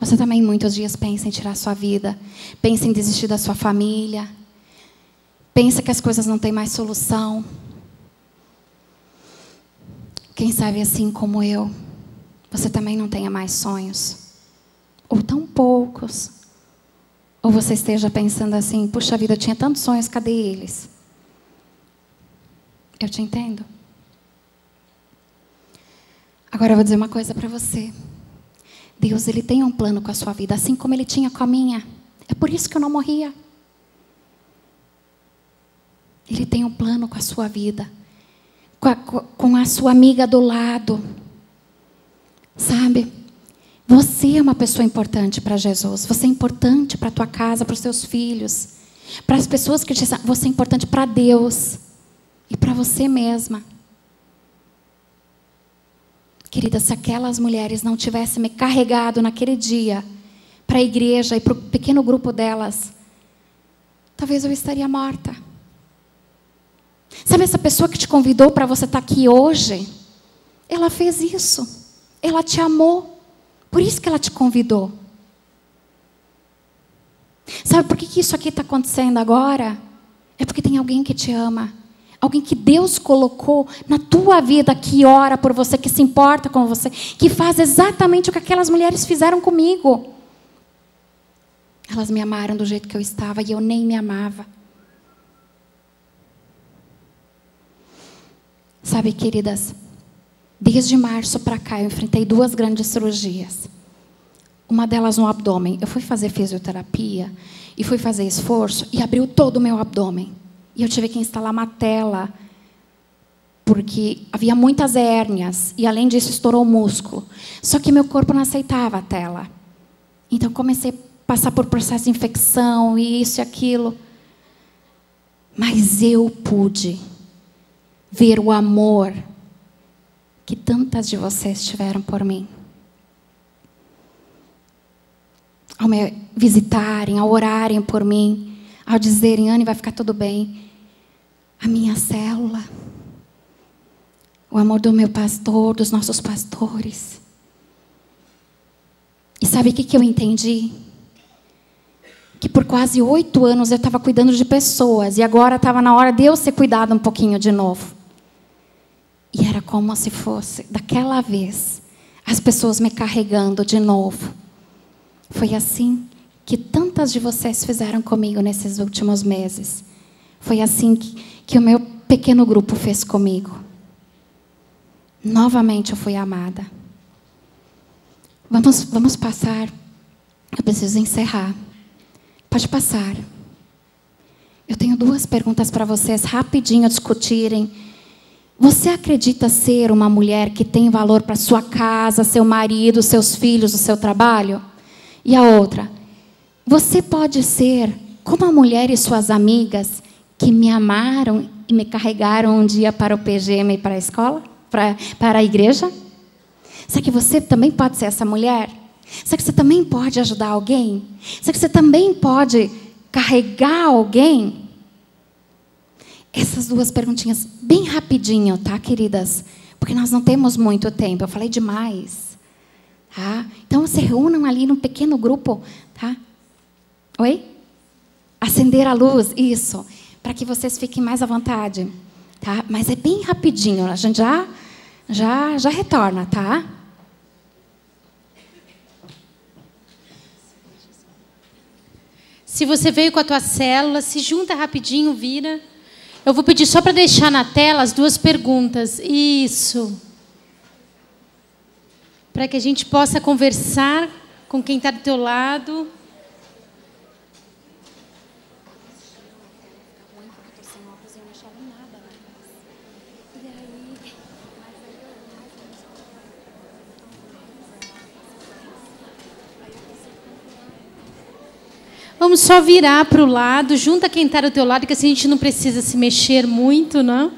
você também muitos dias pensa em tirar sua vida, pensa em desistir da sua família, pensa que as coisas não têm mais solução. Quem sabe, assim como eu, você também não tenha mais sonhos, ou tão poucos. Ou você esteja pensando assim, puxa vida, eu tinha tantos sonhos, cadê eles? Eu te entendo. Agora eu vou dizer uma coisa para você. Deus, Ele tem um plano com a sua vida, assim como Ele tinha com a minha. É por isso que eu não morria. Ele tem um plano com a sua vida. Com a sua amiga do lado. Sabe? Você é uma pessoa importante para Jesus. Você é importante para a tua casa, para os teus filhos. Para as pessoas que te sabem. Você é importante para Deus. E para você mesma. Querida, se aquelas mulheres não tivessem me carregado naquele dia para a igreja e para o pequeno grupo delas, talvez eu estaria morta. Sabe essa pessoa que te convidou para você estar aqui hoje? Ela fez isso. Ela te amou. Por isso que ela te convidou. Sabe por que isso aqui está acontecendo agora? É porque tem alguém que te ama. Alguém que Deus colocou na tua vida, que ora por você, que se importa com você, que faz exatamente o que aquelas mulheres fizeram comigo. Elas me amaram do jeito que eu estava e eu nem me amava. Sabe, queridas, desde março para cá eu enfrentei 2 grandes cirurgias. Uma delas no abdômen. Eu fui fazer fisioterapia e fui fazer esforço e abriu todo o meu abdômen. E eu tive que instalar uma tela, porque havia muitas hérnias, e além disso estourou o músculo. Só que meu corpo não aceitava a tela. Então comecei a passar por processo de infecção, e isso e aquilo. Mas eu pude ver o amor que tantas de vocês tiveram por mim. Ao me visitarem, ao orarem por mim, ao dizerem, Anne, vai ficar tudo bem. A minha célula, o amor do meu pastor, dos nossos pastores. E sabe o que eu entendi? Que por quase 8 anos eu estava cuidando de pessoas, e agora estava na hora de eu ser cuidada um pouquinho de novo. E era como se fosse, daquela vez, as pessoas me carregando de novo. Foi assim que tantas de vocês fizeram comigo nesses últimos meses. Foi assim que o meu pequeno grupo fez comigo. Novamente eu fui amada. Vamos passar. Eu preciso encerrar. Pode passar. Eu tenho 2 perguntas para vocês, rapidinho discutirem. Você acredita ser uma mulher que tem valor para sua casa, seu marido, seus filhos, o seu trabalho? E a outra, você pode ser como a mulher e suas amigas que me amaram e me carregaram um dia para o PGM e para a escola? Para a igreja? Será que você também pode ser essa mulher? Será que você também pode ajudar alguém? Será que você também pode carregar alguém? Essas 2 perguntinhas bem rapidinho, tá, queridas? Porque nós não temos muito tempo. Eu falei demais. Tá? Então, se reúnam ali num pequeno grupo. Tá? Oi? Acender a luz, isso. Para que vocês fiquem mais à vontade. Tá? Mas é bem rapidinho. A gente já retorna, tá?
Se você veio com a tua célula, se junta rapidinho, vira. Eu vou pedir só para deixar na tela as duas perguntas. Isso. Para que a gente possa conversar com quem está do teu lado. Vamos só virar para o lado, junta quem está do teu lado, que assim a gente não precisa se mexer muito, não?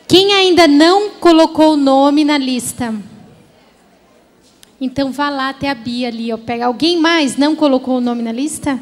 Quem ainda não colocou o nome na lista? Então vá lá até a Bia ali, ó, pega. Alguém mais não colocou o nome na lista?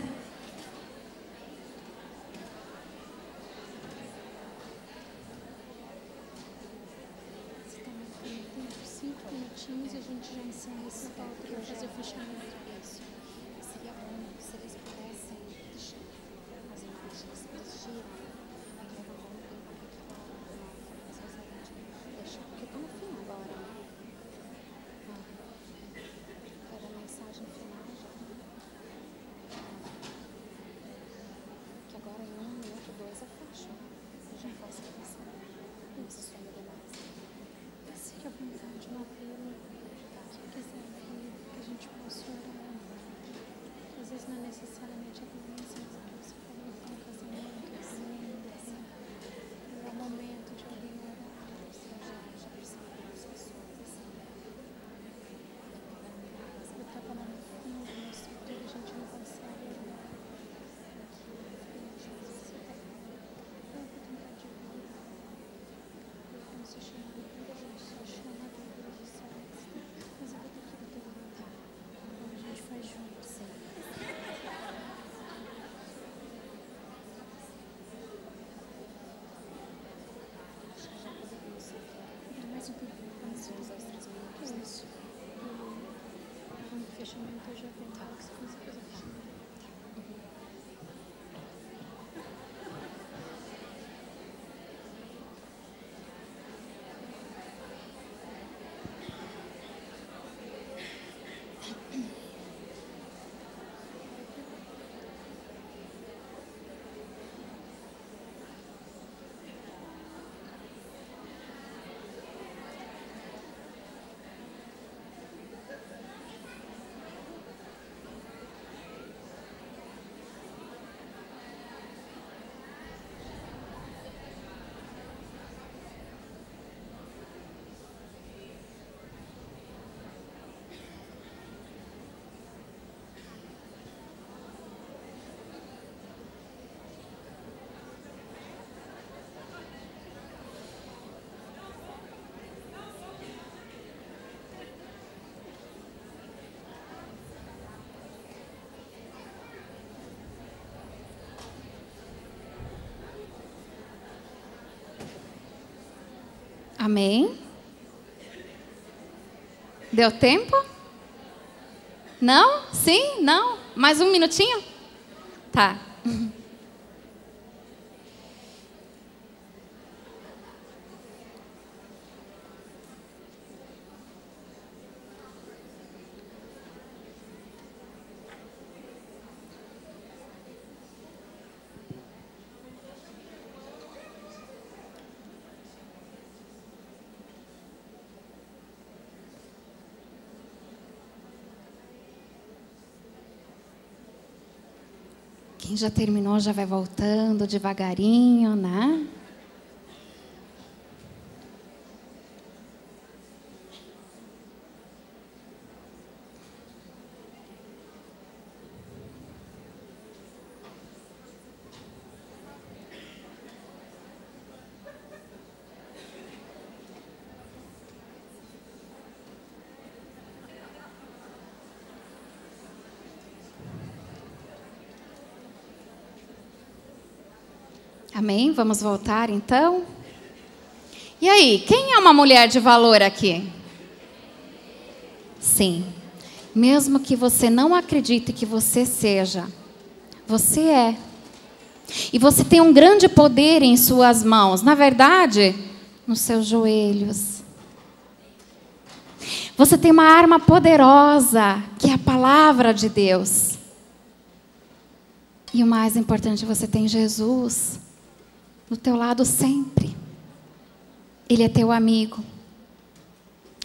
Amém? Deu tempo? Não? Sim? Não? Mais um minutinho? Tá. Quem já terminou já vai voltando devagarinho, né? Amém? Vamos voltar então? E aí, quem é uma mulher de valor aqui? Sim. Mesmo que você não acredite que você seja, você é. E você tem um grande poder em suas mãos. Na verdade, nos seus joelhos. Você tem uma arma poderosa, que é a palavra de Deus. E o mais importante, você tem Jesus do teu lado sempre. Ele é teu amigo.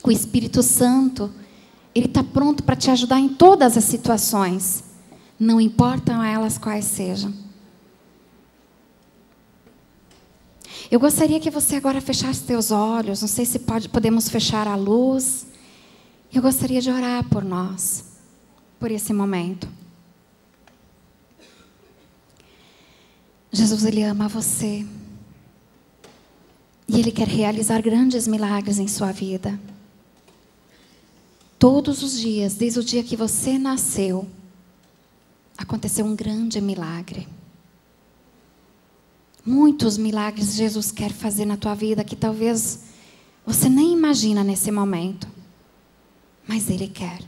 O Espírito Santo, Ele está pronto para te ajudar em todas as situações. Não importam elas quais sejam. Eu gostaria que você agora fechasse teus olhos. Não sei se podemos fechar a luz. Eu gostaria de orar por nós, por esse momento. Jesus, Ele ama você. E Ele quer realizar grandes milagres em sua vida. Todos os dias, desde o dia que você nasceu, aconteceu um grande milagre. Muitos milagres Jesus quer fazer na tua vida que talvez você nem imagina nesse momento. Mas Ele quer.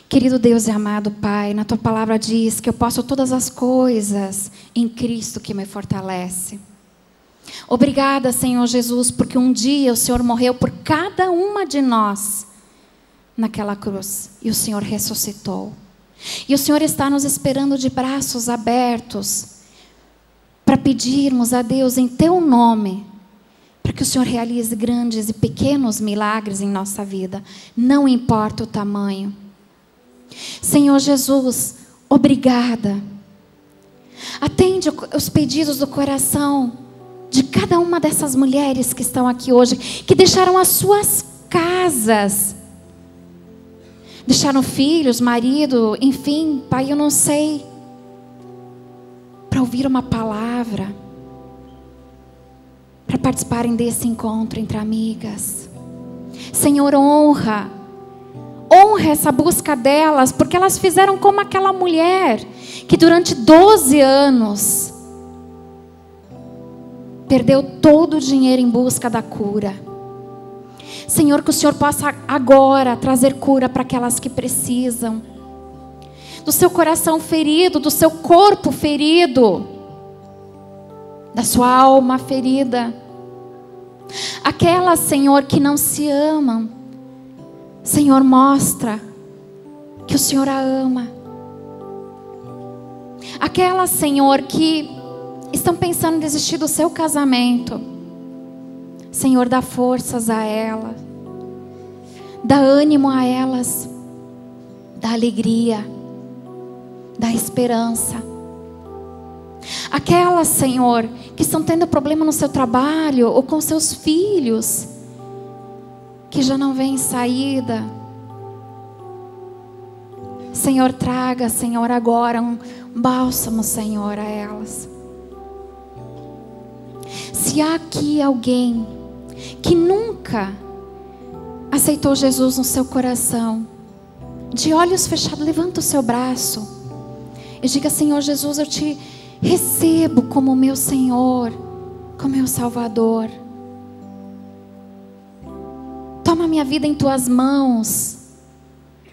Querido Deus e amado Pai, na tua palavra diz que eu posso todas as coisas em Cristo que me fortalece. Obrigada, Senhor Jesus, porque um dia o Senhor morreu por cada uma de nós naquela cruz. E o Senhor ressuscitou. E o Senhor está nos esperando de braços abertos para pedirmos a Deus em teu nome, para que o Senhor realize grandes e pequenos milagres em nossa vida. Não importa o tamanho. Senhor Jesus, obrigada. Atende os pedidos do coração de cada uma dessas mulheres que estão aqui hoje, que deixaram as suas casas, deixaram filhos, marido, enfim, Pai, eu não sei, para ouvir uma palavra, para participarem desse encontro entre amigas. Senhor, honra essa busca delas, porque elas fizeram como aquela mulher que durante 12 anos perdeu todo o dinheiro em busca da cura. Senhor, que o Senhor possa agora trazer cura para aquelas que precisam. Do seu coração ferido, do seu corpo ferido, da sua alma ferida. Aquelas, Senhor, que não se amam, Senhor, mostra que o Senhor a ama. Aquelas, Senhor, que estão pensando em desistir do seu casamento, Senhor, dá forças a elas, dá ânimo a elas, dá alegria, dá esperança. Aquelas, Senhor, que estão tendo problema no seu trabalho ou com seus filhos, que já não vem saída, Senhor, traga, Senhor, agora um bálsamo, Senhor, a elas. Se há aqui alguém que nunca aceitou Jesus no seu coração, de olhos fechados, levanta o seu braço e diga: Senhor Jesus, eu te recebo como meu Senhor, como meu Salvador. Toma minha vida em tuas mãos.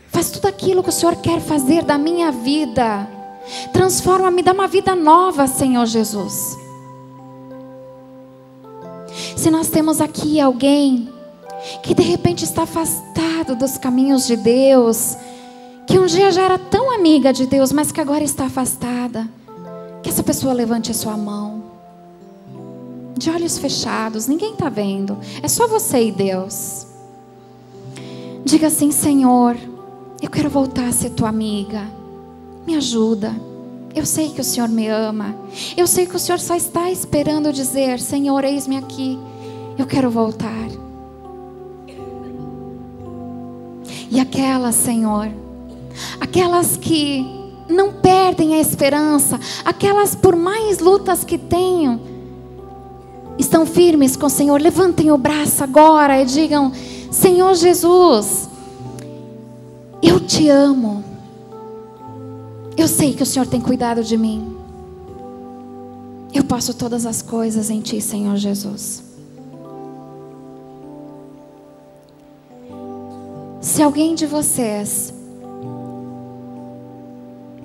Faz tudo aquilo que o Senhor quer fazer da minha vida. Transforma-me, dá uma vida nova, Senhor Jesus. Se nós temos aqui alguém que de repente está afastado dos caminhos de Deus, que um dia já era tão amiga de Deus, mas que agora está afastada, que essa pessoa levante a sua mão, de olhos fechados, ninguém está vendo, é só você e Deus. Diga assim: Senhor, eu quero voltar a ser tua amiga, me ajuda. Eu sei que o Senhor me ama, eu sei que o Senhor só está esperando dizer: Senhor, eis-me aqui, eu quero voltar. E aquelas, Senhor, aquelas que não perdem a esperança, aquelas por mais lutas que tenham, estão firmes com o Senhor, levantem o braço agora e digam: Senhor Jesus, eu te amo. Eu sei que o Senhor tem cuidado de mim. Eu posso todas as coisas em ti, Senhor Jesus. Se alguém de vocês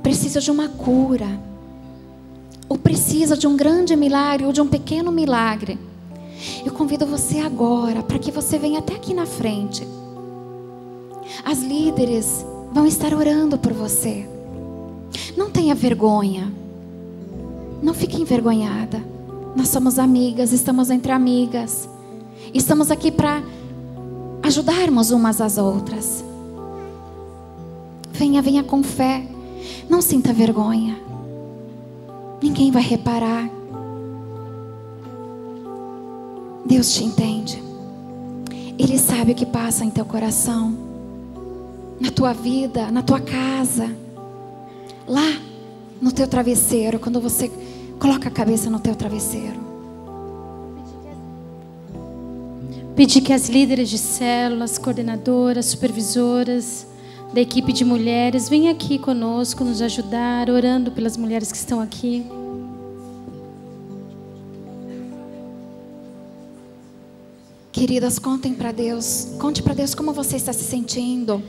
precisa de uma cura, ou precisa de um grande milagre, ou de um pequeno milagre, eu convido você agora para que você venha até aqui na frente. As líderes vão estar orando por você. Não tenha vergonha. Não fique envergonhada. Nós somos amigas, estamos entre amigas. Estamos aqui para ajudarmos umas às outras. Venha, venha com fé. Não sinta vergonha. Ninguém vai reparar. Deus te entende. Ele sabe o que passa em teu coração, na tua vida, na tua casa, lá no teu travesseiro, quando você coloca a cabeça no teu travesseiro.
Pedir que as líderes de células, coordenadoras, supervisoras da equipe de mulheres venham aqui conosco nos ajudar, orando pelas mulheres que estão aqui.
Queridas, contem para Deus. Conte para Deus como você está se sentindo.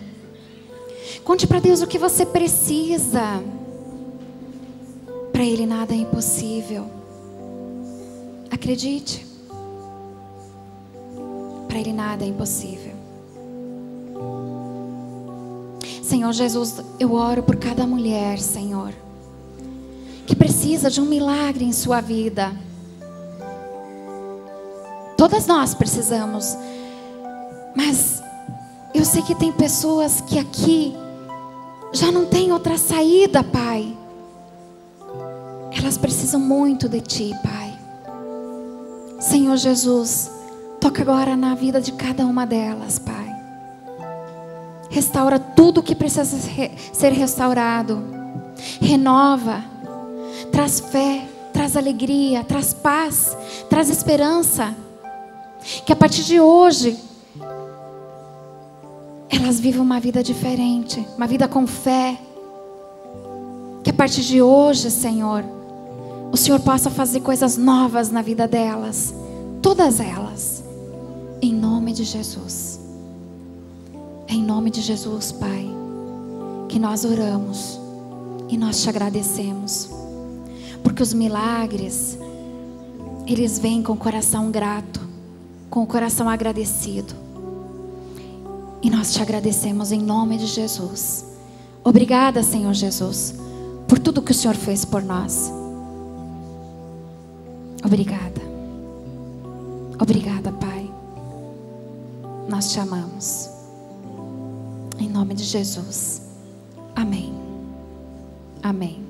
Conte para Deus o que você precisa. Para Ele nada é impossível. Acredite. Para Ele nada é impossível. Senhor Jesus, eu oro por cada mulher, Senhor, que precisa de um milagre em sua vida. Todas nós precisamos. Mas eu sei que tem pessoas que aqui já não tem outra saída, Pai. Elas precisam muito de Ti, Pai. Senhor Jesus, toca agora na vida de cada uma delas, Pai. Restaura tudo que precisa ser restaurado. Renova. Traz fé, traz alegria, traz paz, traz esperança. Que a partir de hoje elas vivam uma vida diferente, uma vida com fé. Que a partir de hoje, Senhor, o Senhor possa fazer coisas novas na vida delas, todas elas, em nome de Jesus. Em nome de Jesus, Pai, que nós oramos e nós te agradecemos, porque os milagres, eles vêm com o coração grato, com o coração agradecido. E nós te agradecemos em nome de Jesus. Obrigada, Senhor Jesus, por tudo que o Senhor fez por nós. Obrigada. Obrigada, Pai. Nós te amamos. Em nome de Jesus. Amém. Amém.